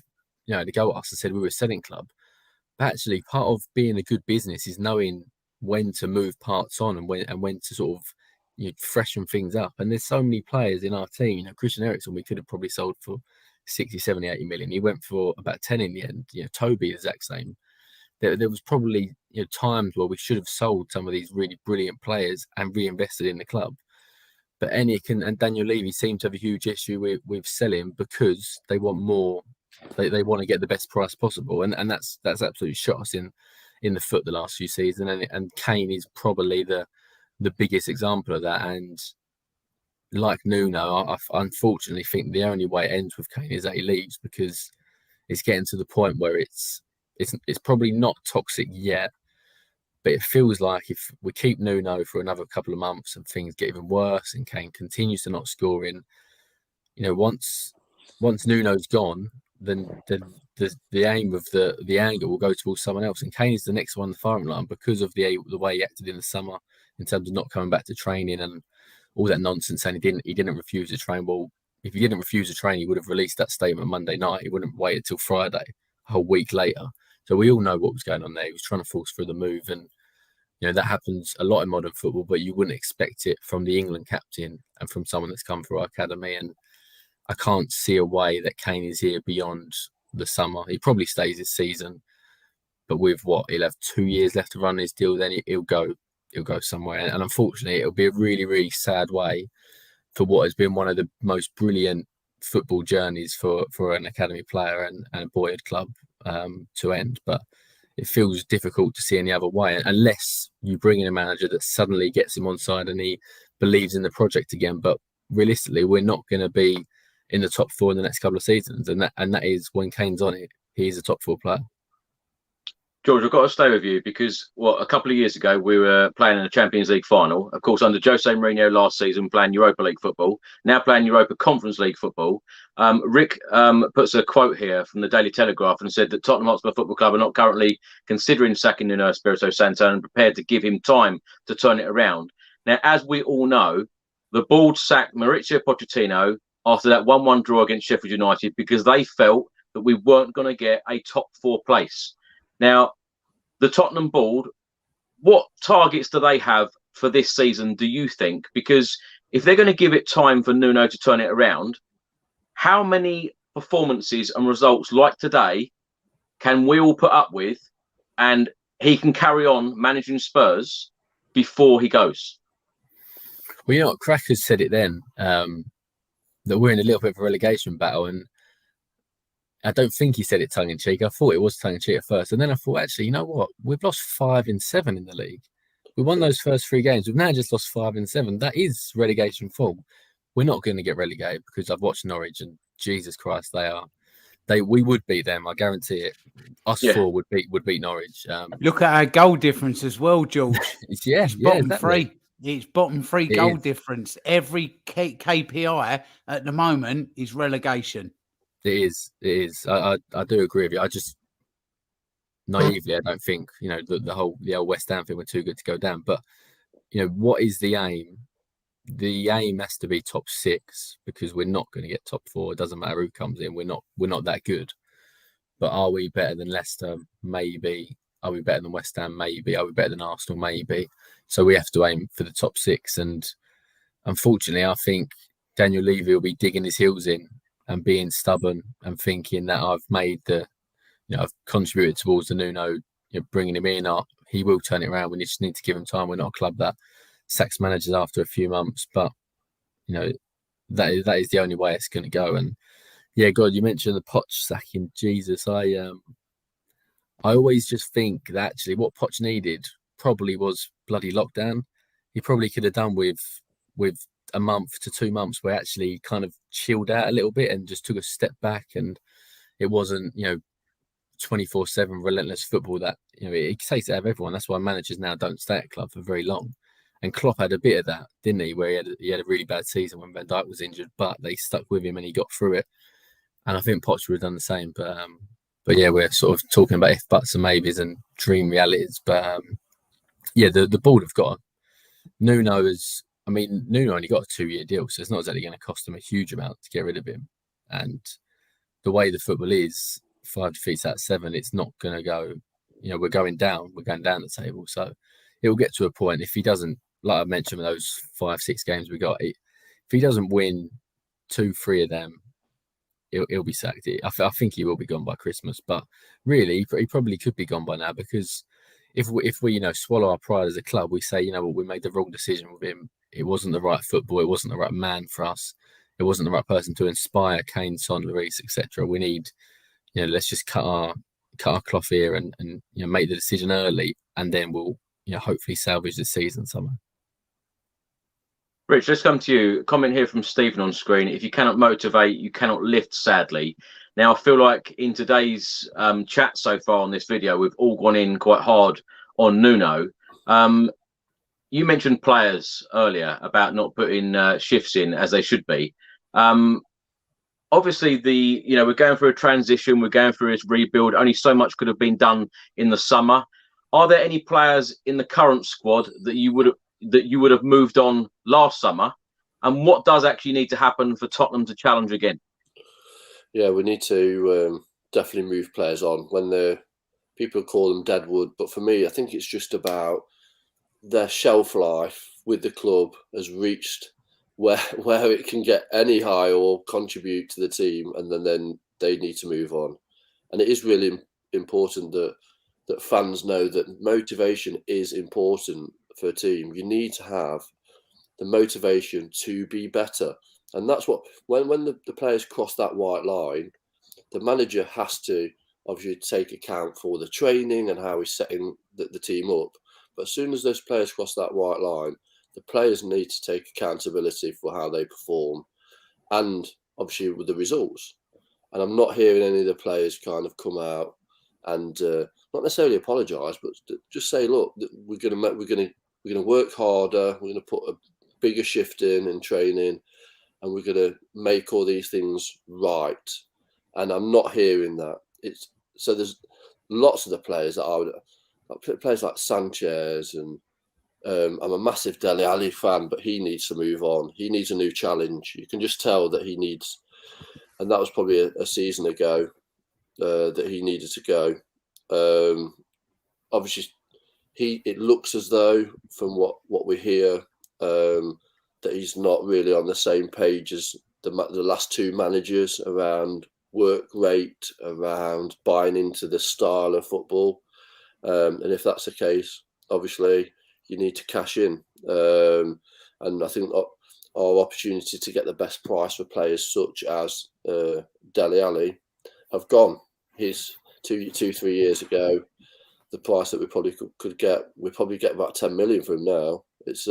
to go at us and said we were a selling club. But actually, part of being a good business is knowing when to move parts on and when to sort of freshen things up. And there's so many players in our team. Christian Eriksen, we could have probably sold for 60, 70, 80 million. He went for about 10 in the end. Toby, the exact same. There was probably times where we should have sold some of these really brilliant players and reinvested in the club. But Ennick and Daniel Levy seem to have a huge issue with selling because they want more. They want to get the best price possible, and that's absolutely shot us in the foot the last few seasons. And Kane is probably the biggest example of that. And like Nuno, I unfortunately think the only way it ends with Kane is that he leaves, because it's getting to the point where it's probably not toxic yet, but it feels like if we keep Nuno for another couple of months and things get even worse and Kane continues to not scoring, once Nuno's gone, then the aim of the anger will go towards someone else. And Kane is the next one on the firing line because of the way he acted in the summer in terms of not coming back to training and all that nonsense. And he didn't refuse to train. Well, if he didn't refuse to train, he would have released that statement Monday night. He wouldn't wait until Friday, a whole week later. So we all know what was going on there. He was trying to force through the move, and that happens a lot in modern football. But you wouldn't expect it from the England captain and from someone that's come through our academy. And I can't see a way that Kane is here beyond the summer. He probably stays this season, but with he'll have 2 years left to run his deal. Then he'll go somewhere, and unfortunately, it'll be a really, really sad way for what has been one of the most brilliant football journeys for an academy player and a boyhood club to end. But it feels difficult to see any other way unless you bring in a manager that suddenly gets him on side and he believes in the project again. But realistically, we're not going to be in the top four in the next couple of seasons, and that is when Kane's on it. He's a top four player. George, I've got to stay with you because a couple of years ago we were playing in the Champions League final, of course, under Jose Mourinho last season, playing Europa League football, now playing Europa Conference League football. Rick puts a quote here from the Daily Telegraph and said that Tottenham Hotspur Football Club are not currently considering sacking Nuno Espirito Santo and prepared to give him time to turn it around. Now, as we all know, the board sacked Mauricio Pochettino after that 1-1 draw against Sheffield United because they felt that we weren't going to get a top four place. Now, the Tottenham board, what targets do they have for this season, do you think? Because if they're going to give it time for Nuno to turn it around, how many performances and results like today can we all put up with and he can carry on managing Spurs before he goes? Well, Crackers said it then, that we're in a little bit of a relegation battle, and I don't think he said it tongue-in-cheek. I thought it was tongue-in-cheek at first. And then I thought, actually, you know what? We've lost 5 in 7 in the league. We won those first 3 games. We've now just lost 5 in 7. That is relegation form. We're not going to get relegated because I've watched Norwich and Jesus Christ, we would beat them. I guarantee it. Us 4 would beat Norwich. Look at our goal difference as well, George. It's bottom exactly. 3. It's bottom 3 goal difference. Every KPI at the moment is relegation. It is. I do agree with you. I just naively, I don't think the old West Ham thing were too good to go down. But what is the aim? The aim has to be top 6 because we're not going to get top 4. It doesn't matter who comes in. We're not that good. But are we better than Leicester? Maybe. Are we better than West Ham? Maybe. Are we better than Arsenal? Maybe. So we have to aim for the top 6. And unfortunately, I think Daniel Levy will be digging his heels in and being stubborn and thinking that I've made I've contributed towards the Nuno, bringing him in. He will turn it around. We just need to give him time. We're not a club that sacks managers after a few months, but that is the only way it's going to go. And God, you mentioned the Poch sacking. Jesus, I always just think that actually what Poch needed probably was bloody lockdown. He probably could have done with a month to 2 months where actually kind of chilled out a little bit and just took a step back, and it wasn't 24/7 relentless football that it takes out of everyone. That's why managers now don't stay at club for very long. And Klopp had a bit of that, didn't he? Where he had a really bad season when Van Dijk was injured, but they stuck with him and he got through it. And I think Poch would have done the same. But we're sort of talking about if buts and maybes and dream realities. But the board have got Nuno only got a 2-year deal, so it's not exactly going to cost them a huge amount to get rid of him. And the way the football is, 5 defeats out of 7, it's not going to go. We're going down the table. So it will get to a point if he doesn't, like I mentioned, with those 5-6 games we got, if he doesn't win 2-3 of them, he'll be sacked. I think he will be gone by Christmas. But really, he probably could be gone by now because if we swallow our pride as a club, we say, we made the wrong decision with him. It wasn't the right football. It wasn't the right man for us. It wasn't the right person to inspire Kane, Son, Levys, etc. We need, let's just cut our cloth here and make the decision early, and then we'll hopefully salvage the season somehow. Rich, let's come to you. A comment here from Stephen on screen. If you cannot motivate, you cannot lift, sadly. Now, I feel like in today's chat so far on this video, we've all gone in quite hard on Nuno. You mentioned players earlier about not putting shifts in as they should be. obviously we're going through a transition, we're going through this rebuild. Only so much could have been done in the summer. Are there any players in the current squad that you would have moved on last summer? And what does actually need to happen for Tottenham to challenge again? Yeah, we need to definitely move players on when people call them deadwood. But for me, I think it's just about their shelf life with the club has reached where it can get any higher or contribute to the team, and then they need to move on. And it is really important that fans know that motivation is important for a team. You need to have the motivation to be better. And that's what, when the players cross that white line, the manager has to obviously take account for the training and how he's setting the team up. But as soon as those players cross that white line, the players need to take accountability for how they perform and obviously with the results. And I'm not hearing any of the players kind of come out and not necessarily apologise, but just say, look, we're going to work harder, we're going to put a bigger shift in training, and we're going to make all these things right. And I'm not hearing that. So there's lots of the players that players like Sanchez, and I'm a massive Dele Alli fan, but he needs to move on. He needs a new challenge. You can just tell that he needs, and that was probably a season ago that he needed to go. Obviously, it looks as though, from what we hear, that he's not really on the same page as the last two managers around work rate, around buying into the style of football. And if that's the case, obviously you need to cash in. And I think our opportunity to get the best price for players such as Dele Alli have gone. His 2-3 years ago, the price that we probably could get, we probably get about 10 million for him now. It's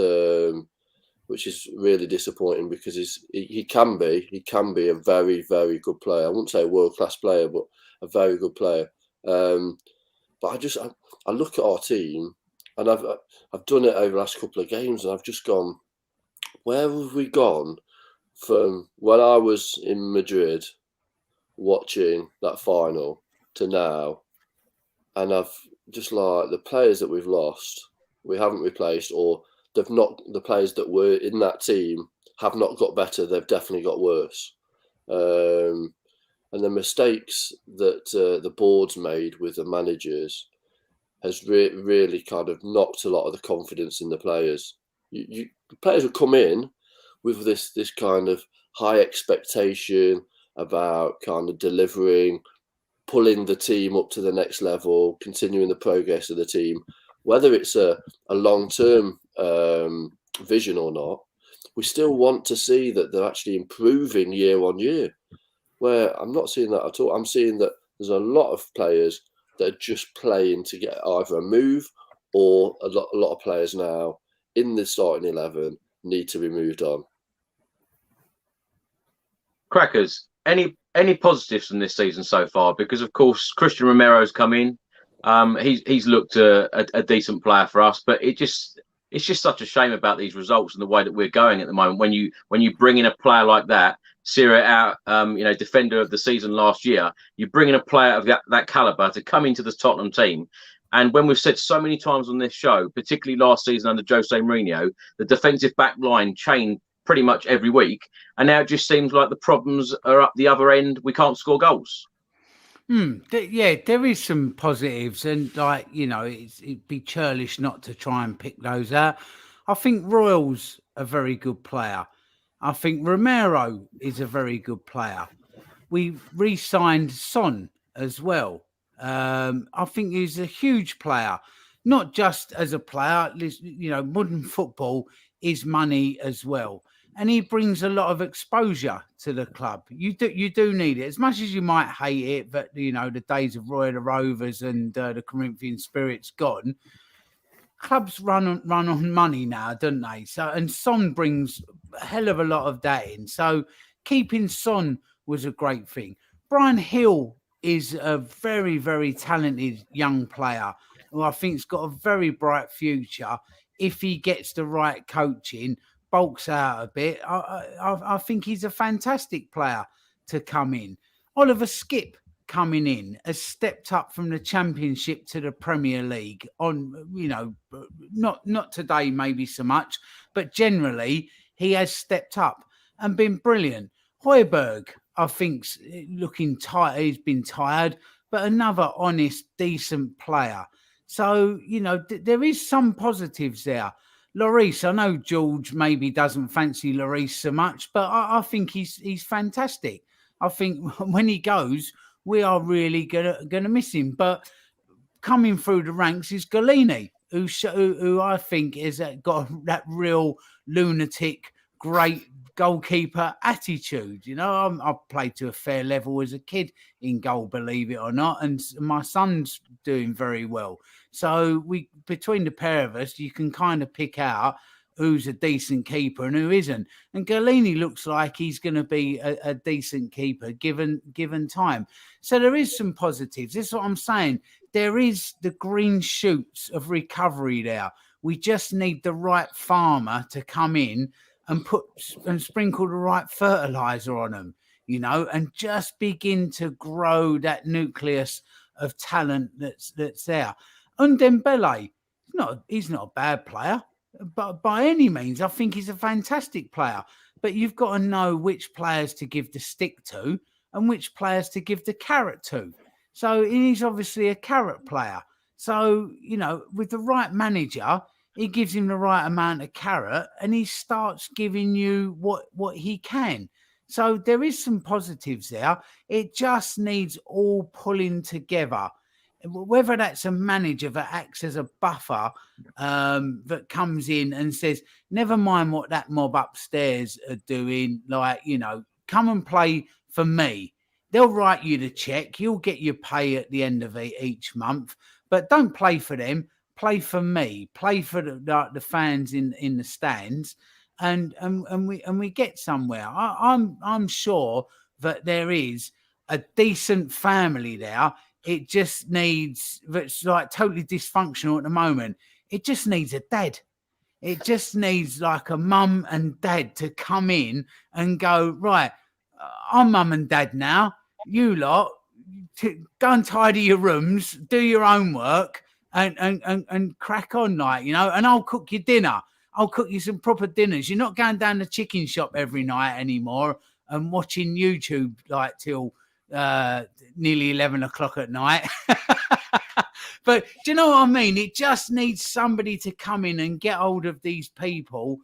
which is really disappointing, because he can be a very, very good player. I wouldn't say a world-class player, but a very good player. But I look at our team, and I've done it over the last couple of games, and I've just gone, where have we gone from when I was in Madrid watching that final to now? And I've just, like, the players that we've lost, we haven't replaced, or the players that were in that team have not got better. They've definitely got worse. And the mistakes that the board's made with the managers has really kind of knocked a lot of the confidence in the players. The players will come in with this kind of high expectation about kind of delivering, pulling the team up to the next level, continuing the progress of the team. Whether it's a long-term vision or not, we still want to see that they're actually improving year on year. Where I'm not seeing that at all. I'm seeing that there's a lot of players that are just playing to get either a move, or a lot of players now in the starting 11 need to be moved on. Crackers, any positives from this season so far? Because of course Christian Romero's come in. He's looked a decent player for us, but it's just such a shame about these results and the way that we're going at the moment. When you bring in a player like that, Serie A, defender of the season last year, you bring in a player of that caliber to come into the Tottenham team. And when we've said so many times on this show, particularly last season under Jose Mourinho, the defensive back line changed pretty much every week, and now it just seems like the problems are up the other end. We can't score goals. Yeah, there is some positives, and it'd be churlish not to try and pick those out. I think Royal's a very good player. I think Romero is a very good player. We re-signed Son as well. I think he's a huge player, not just as a player. Modern football is money as well. And he brings a lot of exposure to the club. You do need it. As much as you might hate it, but, the days of Roy the Rovers and the Corinthian spirit's gone. Clubs run on money now, don't they? So, and Son brings a hell of a lot of that in. So keeping Son was a great thing. Brian Hill is a very, very talented young player who I think has got a very bright future if he gets the right coaching, bulks out a bit. I think he's a fantastic player. to come in. Oliver Skipp coming in has stepped up from the Championship to the Premier League on, not today maybe so much, but generally he has stepped up and been brilliant. Højbjerg, I think, looking tired, he's been tired, but another honest, decent player. So, there is some positives there. Lloris, I know George maybe doesn't fancy Lloris so much, but I think he's fantastic. I think when he goes, we are really gonna miss him. But coming through the ranks is Galini, who I think has got that real lunatic, great goalkeeper attitude. I played to a fair level as a kid in goal, believe it or not, and my son's doing very well. So between the pair of us, you can kind of pick out who's a decent keeper and who isn't. And Galini looks like he's going to be a decent keeper given time. So there is some positives. This is what I'm saying. There is the green shoots of recovery there. We just need the right farmer to come in and sprinkle the right fertilizer on them, and just begin to grow that nucleus of talent that's there. And Dembele, he's not a bad player, but by any means, I think he's a fantastic player. But you've got to know which players to give the stick to and which players to give the carrot to. So he's obviously a carrot player. So, with the right manager, he gives him the right amount of carrot and he starts giving you what he can. So there is some positives there. It just needs all pulling together. Whether that's a manager that acts as a buffer that comes in and says, never mind what that mob upstairs are doing, come and play for me. They'll write you the check. You'll get your pay at the end of each month, but don't play for them. Play for me. Play for the fans in the stands, and we get somewhere. I'm sure that there is a decent family there. It just needs, that's like totally dysfunctional at the moment. It just needs a dad. It just needs like a mum and dad to come in and go, right, I'm mum and dad now. You lot, go and tidy your rooms, do your homework, and crack on, and I'll cook you dinner. I'll cook you some proper dinners. You're not going down the chicken shop every night anymore and watching YouTube till nearly 11 o'clock at night. But do you know what I mean? It just needs somebody to come in and get hold of these people.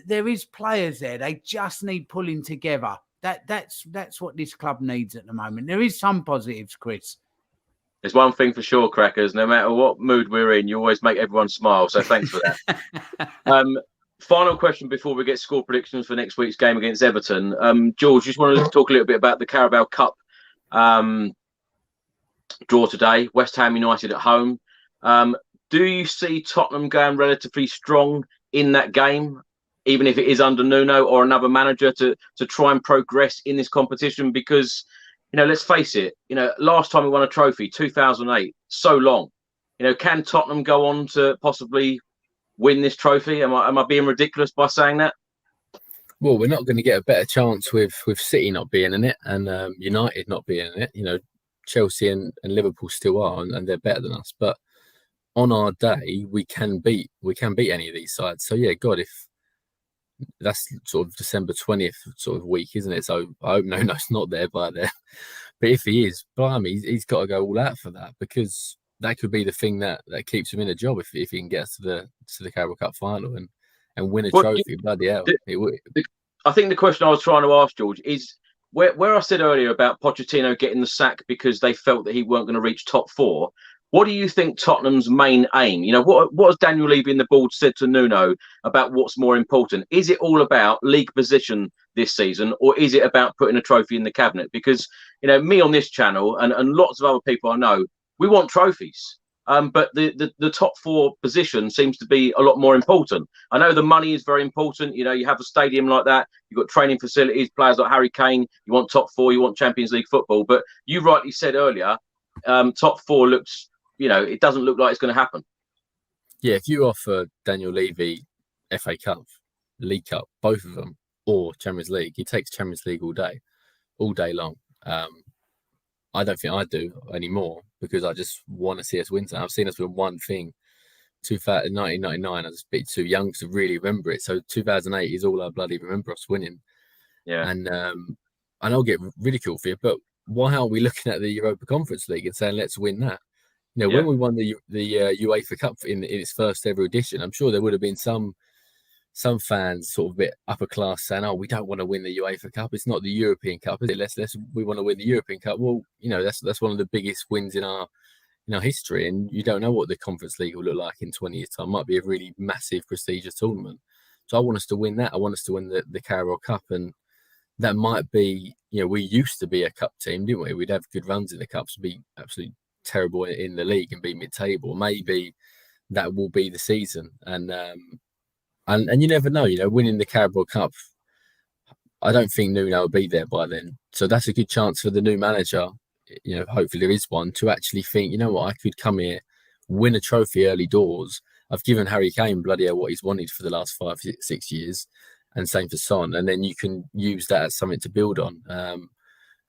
There is players there. They just need pulling together. That's what this club needs at the moment. There is some positives, Chris. There's one thing for sure, Crackers. No matter what mood we're in, you always make everyone smile. So thanks for that. Final question before we get score predictions for next week's game against Everton. George, just wanted to talk a little bit about the Carabao Cup draw today. West Ham United at home. Do you see Tottenham going relatively strong in that game, even if it is under Nuno or another manager, to try and progress in this competition? Because, let's face it, last time we won a trophy, 2008, so long. Can Tottenham go on to possibly win this trophy? Am I being ridiculous by saying that? Well, we're not going to get a better chance with City not being in it and United not being in it. Chelsea and Liverpool still are, and they're better than us. But on our day, we can beat any of these sides. So yeah, God, if that's sort of December 20th sort of week, isn't it? So I hope Nuno's not there by then. But if he is, blimey, he's got to go all out for that, because that could be the thing that keeps him in a job if he can get to the Carabao Cup final and win a trophy. Bloody hell, it would. I think the question I was trying to ask, George, is where I said earlier about Pochettino getting the sack because they felt that he weren't going to reach top four. What do you think Tottenham's main aim? What has Daniel Levy and the board said to Nuno about what's more important? Is it all about league position this season, or is it about putting a trophy in the cabinet? Because, me on this channel and lots of other people I know, we want trophies. But the top four position seems to be a lot more important. I know the money is very important. You have a stadium like that. You've got training facilities, players like Harry Kane. You want top four. You want Champions League football. But you rightly said earlier, top four looks, it doesn't look like it's going to happen. Yeah, if you offer Daniel Levy FA Cup, League Cup, both of them, or Champions League, he takes Champions League all day. all day long. I don't think I do anymore because I just want to see us win. I've seen us win one thing. 1999, I was a bit too young to really remember it. So 2008 is all I bloody remember us winning. Yeah. And I'll get ridiculed for you, but why aren't we looking at the Europa Conference League and saying, let's win that? You know, when we won the UEFA Cup in its first ever edition, I'm sure there would have been some fans sort of a bit upper class saying, "Oh, we don't want to win the UEFA Cup. It's not the European Cup, is it? We want to win the European Cup." Well, you know, that's one of the biggest wins in our history, and you don't know what the Conference League will look like in 20 years' time. It might be a really massive, prestigious tournament. So I want us to win that. I want us to win the Carabao Cup, and that might be, you know, we used to be a cup team, didn't we? We'd have good runs in the cups, be absolutely terrible in the league and be mid-table. Maybe that will be the season, and you never know. You know, winning the Carabao Cup, I don't think Nuno will be there by then. So that's a good chance for the new manager. You know, hopefully there is one, to actually think, you know what, I could come here, win a trophy early doors. I've given Harry Kane bloody hell what he's wanted for the last 5-6 years, and same for Son. And then you can use that as something to build on.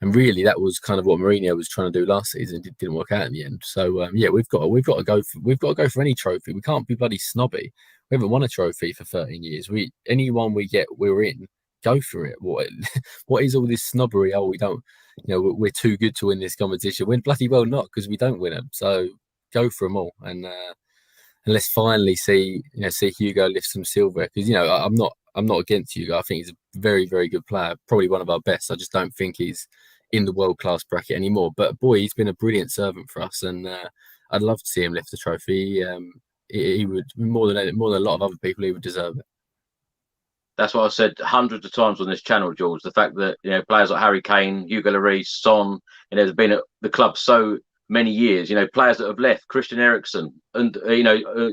And really, that was kind of what Mourinho was trying to do last season. It didn't work out in the end. So we've got to go for any trophy. We can't be bloody snobby. We haven't won a trophy for 13 years. Anyone we get, we're in. Go for it. What is all this snobbery? Oh, we don't. You know, we're too good to win this competition. We're bloody well not, because we don't win them. So go for them all, and let's finally see Hugo lift some silver. Because, you know, I'm not against Hugo. I think he's a very, very good player, probably one of our best. I just don't think he's in the world-class bracket anymore. But boy, he's been a brilliant servant for us, and I'd love to see him lift the trophy. He would, more than a lot of other people, he would deserve it. That's what I've said hundreds of times on this channel, George. The fact that, you know, players like Harry Kane, Hugo Lloris, Son, you know, have been at the club so many years. You know, players that have left, Christian Eriksen, and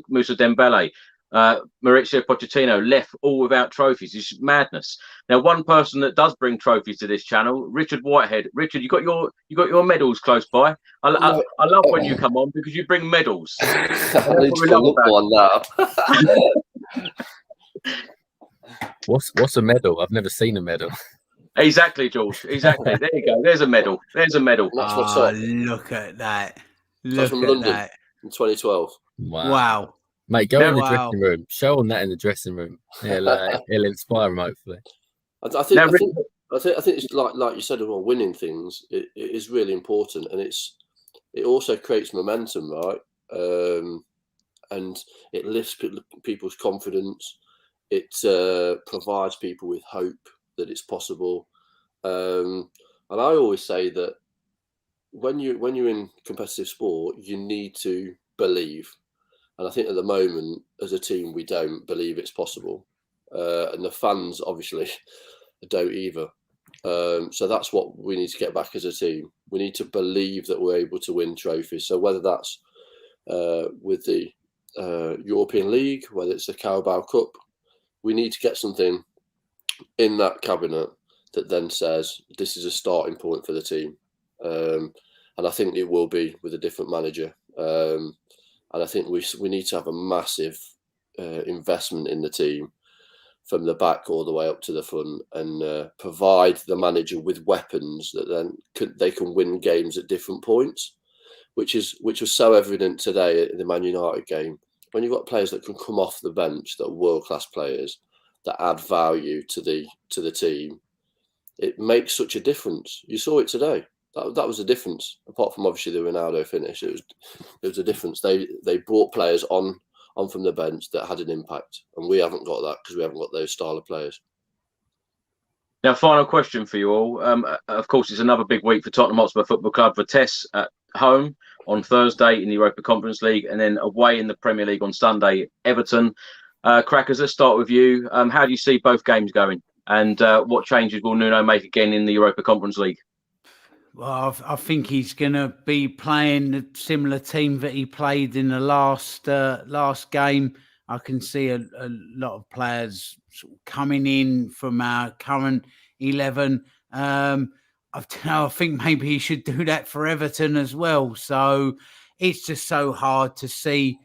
Moussa Dembele, Mauricio Pochettino, left all without trophies. It's madness. Now, one person that does bring trophies to this channel, Richard Whitehead. Richard, you got your medals close by. I love when you come on, because you bring medals. I need to look one now. What's a medal? I've never seen a medal. Exactly, George. Exactly. There you go. There's a medal. There's a medal. That's what's up. Look at that. That's from London in 2012. Wow. Mate, go in the dressing room. Show them that in the dressing room. It'll inspire them, hopefully. I think it's like you said about winning things. It is really important, and it also creates momentum, right? And it lifts people's confidence. It provides people with hope that it's possible. And I always say that when you're in competitive sport, you need to believe. And I think at the moment, as a team, we don't believe it's possible. And the fans, obviously, don't either. So that's what we need to get back as a team. We need to believe that we're able to win trophies. So whether that's with the European League, whether it's the Carabao Cup, we need to get something in that cabinet that then says this is a starting point for the team. And I think it will be with a different manager. And I think we need to have a massive investment in the team from the back all the way up to the front, and provide the manager with weapons that then they can win games at different points, which was so evident today in the Man United game. When you've got players that can come off the bench, that are world-class players, that add value to the team, it makes such a difference. You saw it today. That was a difference. Apart from obviously the Ronaldo finish, it was a difference. They brought players on from the bench that had an impact, and we haven't got that because we haven't got those style of players. Now, final question for you all. Of course, it's another big week for Tottenham Hotspur Football Club. Vitesse at home on Thursday in the Europa Conference League, and then away in the Premier League on Sunday, Everton. Crackers, let's start with you. How do you see both games going, and what changes will Nuno make again in the Europa Conference League? Well, I think he's going to be playing a similar team that he played in the last game. I can see a lot of players sort of coming in from our current 11. I think maybe he should do that for Everton as well. So it's just so hard to see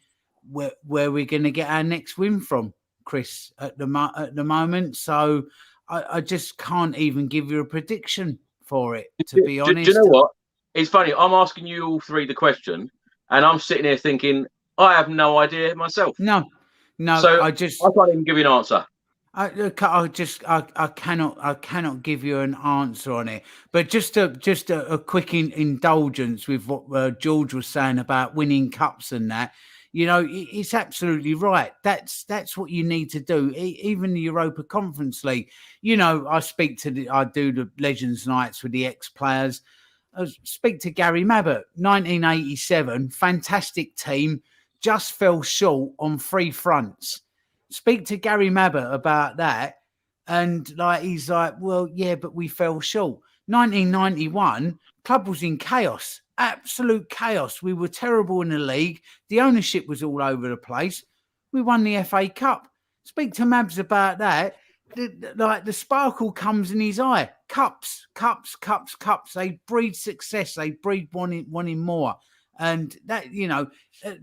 where we're going to get our next win from, Chris, at the moment. So I just can't even give you a prediction for it, to be honest. Do you know what? It's funny. I'm asking you all three the question, and I'm sitting here thinking I have no idea myself. No. So I can't even give you an answer. I cannot give you an answer on it. But just a quick indulgence with what George was saying about winning cups and that. You know, it's absolutely right. That's what you need to do. Even the Europa Conference League. You know, I do the Legends Nights with the ex-players. I speak to Gary Mabbott, 1987, fantastic team, just fell short on 3 fronts. Speak to Gary Mabbott about that, and he's like, well, yeah, but we fell short. 1991, club was in chaos, absolute chaos. We were terrible in the league. The ownership was all over the place. We won the FA Cup. Speak to Mabs about that. The sparkle comes in his eye. Cups. They breed success. They breed wanting more. And that, you know,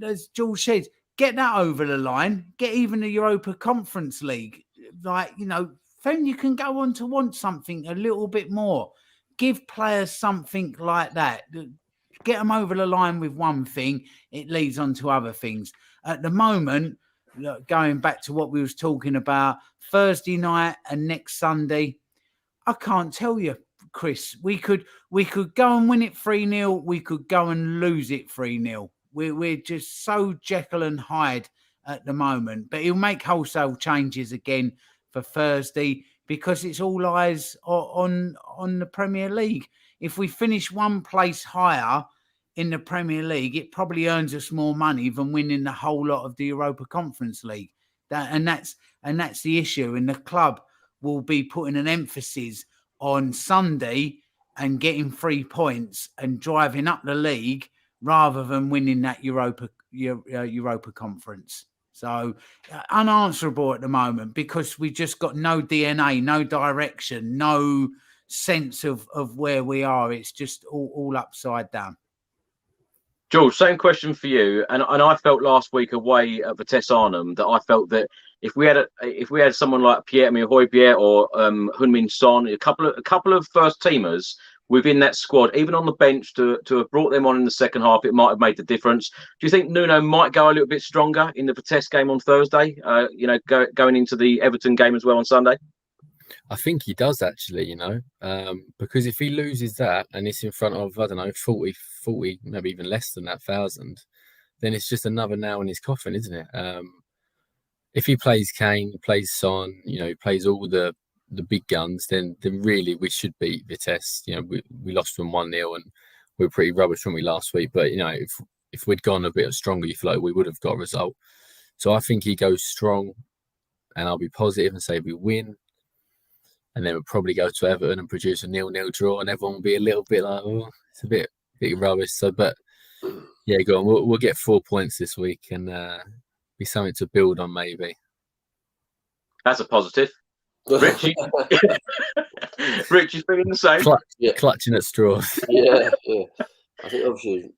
as George said, get that over the line. Get even the Europa Conference League. Then you can go on to want something a little bit more. Give players something like that. Get them over the line with one thing. It leads on to other things. At the moment, going back to what we was talking about, Thursday night and next Sunday, I can't tell you, Chris. We could go and win it 3-0. We could go and lose it 3-0. We're just so Jekyll and Hyde at the moment. But he'll make wholesale changes again for Thursday because it's all eyes on the Premier League. If we finish one place higher in the Premier League, it probably earns us more money than winning the whole lot of the Europa Conference League. That's the issue. And the club will be putting an emphasis on Sunday and getting 3 points and driving up the league rather than winning that Europa Conference. So unanswerable at the moment because we just got no DNA, no direction, no sense of where we are. It's just all upside down. George, same question for you. And I felt last week away at Vitesse Arnhem that I felt that if we had someone like Pierre-Emile Højbjerg or Heung-min Son, a couple of first teamers within that squad, even on the bench, to have brought them on in the second half, it might have made the difference. Do you think Nuno might go a little bit stronger in the Vitesse game on Thursday? Going into the Everton game as well on Sunday. I think he does actually, because if he loses that and it's in front of, 40, maybe even less than that 1,000, then it's just another nail in his coffin, isn't it? If he plays Kane, plays Son, plays all the big guns, then really we should beat Vitesse. We lost them 1-0 and we were pretty rubbish, weren't we, last week? But, if we'd gone a bit stronger, you feel like we would have got a result. So I think he goes strong and I'll be positive and say we win. And then we'll probably go to Everton and produce a 0-0 draw, and everyone will be a little bit like, oh, it's a bit rubbish. So, but yeah, go on. We'll get 4 points this week and be something to build on, maybe. That's a positive. Richie, Richie's feeling the same. Clutching at straws. Yeah. I think obviously,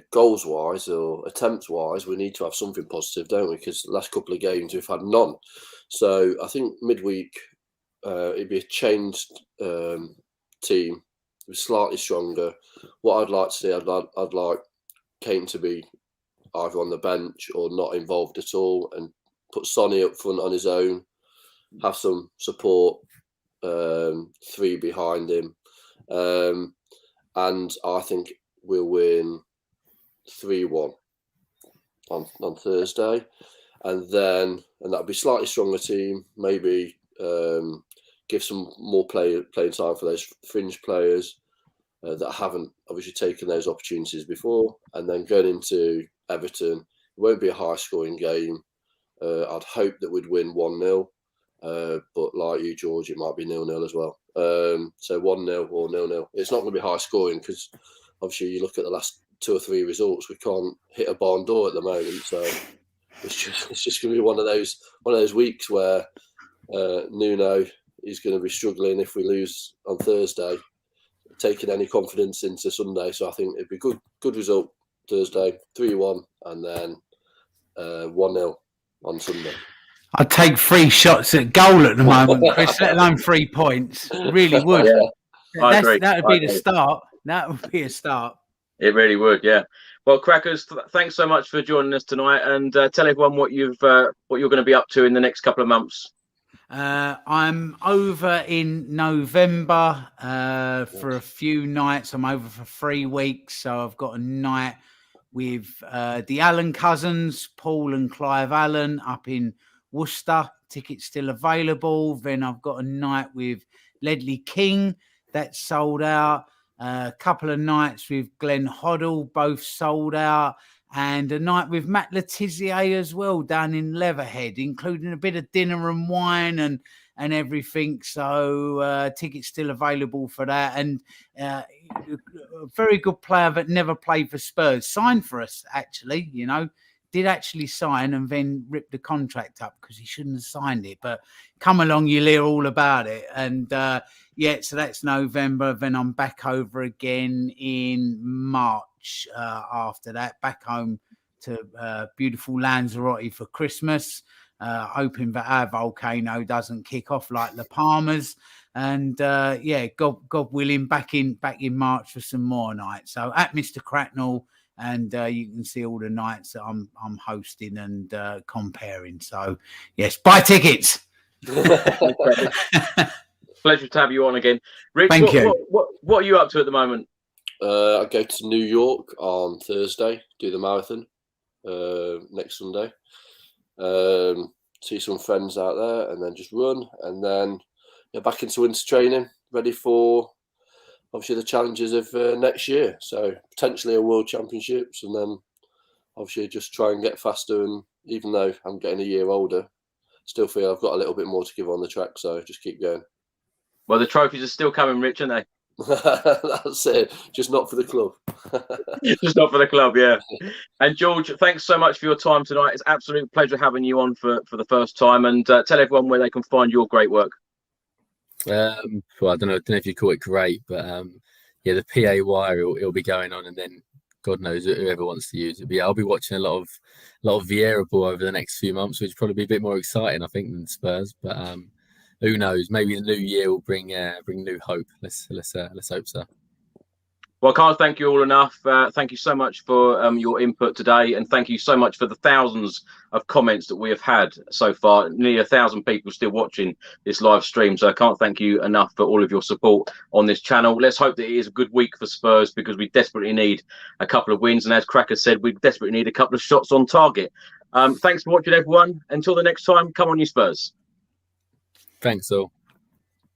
goals wise or attempts wise, we need to have something positive, don't we? Because the last couple of games we've had none. So I think midweek. It'd be a changed team, slightly stronger. What I'd like to see, I'd like Kane to be either on the bench or not involved at all, and put Sonny up front on his own, have some support, 3 behind him, and I think we'll win 3-1 on Thursday, and that'll be a slightly stronger team, maybe. Give some more playing time for those fringe players that haven't obviously taken those opportunities before, and then going into Everton, it won't be a high-scoring game. I'd hope that we'd win 1-0, but like you, George, it might be 0-0 as well. So 1-0 or 0-0. It's not going to be high-scoring because obviously you look at the last 2 or 3 results, we can't hit a barn door at the moment. So it's just going to be one of those weeks where Nuno is going to be struggling if we lose on Thursday, taking any confidence into Sunday. So I think it'd be good result Thursday, 3-1, and then 1-0 on Sunday. I'd take 3 shots at goal at the moment, Chris, let alone 3 points. Really would. I agree. That would be the start. That would be a start. It really would, yeah. Well, Crackers, thanks so much for joining us tonight, and tell everyone what you're going to be up to in the next couple of months. I'm over in November for a few nights. I'm over for 3 weeks, so I've got a night with the Allen cousins, Paul and Clive Allen, up in Worcester. Tickets still available. Then I've got a night with Ledley King that's sold out. A couple of nights with Glenn Hoddle, both sold out, and a night with Matt Letizia as well down in Leatherhead, including a bit of dinner and wine and everything. So tickets still available for that. And a very good player that never played for Spurs, signed for us actually, did actually sign and then ripped the contract up because he shouldn't have signed it. But come along, you'll hear all about it. And so that's November. Then I'm back over again in March after that, back home to beautiful Lanzarote for Christmas, hoping that our volcano doesn't kick off like La Palma's. And God willing, back in March for some more nights. So at Mr. Cracknell, and you can see all the nights that I'm hosting and comparing. So yes, buy tickets. Pleasure to have you on again, Rich. Thank you. What are you up to at the moment? I go to New York on Thursday, do the marathon next Sunday. See some friends out there, and then just run, and then back into winter training, ready for obviously the challenges of next year. So potentially a world championships, and then obviously just try and get faster. And even though I'm getting a year older, still feel I've got a little bit more to give on the track. So just keep going. Well, the trophies are still coming, Rich, aren't they? That's it. Just not for the club. Just not for the club, yeah. And George, thanks so much for your time tonight. It's an absolute pleasure having you on for the first time. And tell everyone where they can find your great work. Well, I don't know if you call it great, but the PA wire it'll be going on, and then God knows whoever wants to use it. But yeah, I'll be watching a lot of Vieira ball over the next few months, which will probably be a bit more exciting, I think, than Spurs. But who knows? Maybe the new year will bring new hope. Let's hope so. Well, I can't thank you all enough. Thank you so much for your input today, and thank you so much for the thousands of comments that we have had so far. Nearly 1,000 people still watching this live stream, so I can't thank you enough for all of your support on this channel. Let's hope that it is a good week for Spurs, because we desperately need a couple of wins, and as Cracker said, we desperately need a couple of shots on target. Thanks for watching, everyone. Until the next time, come on, you Spurs. Thanks all.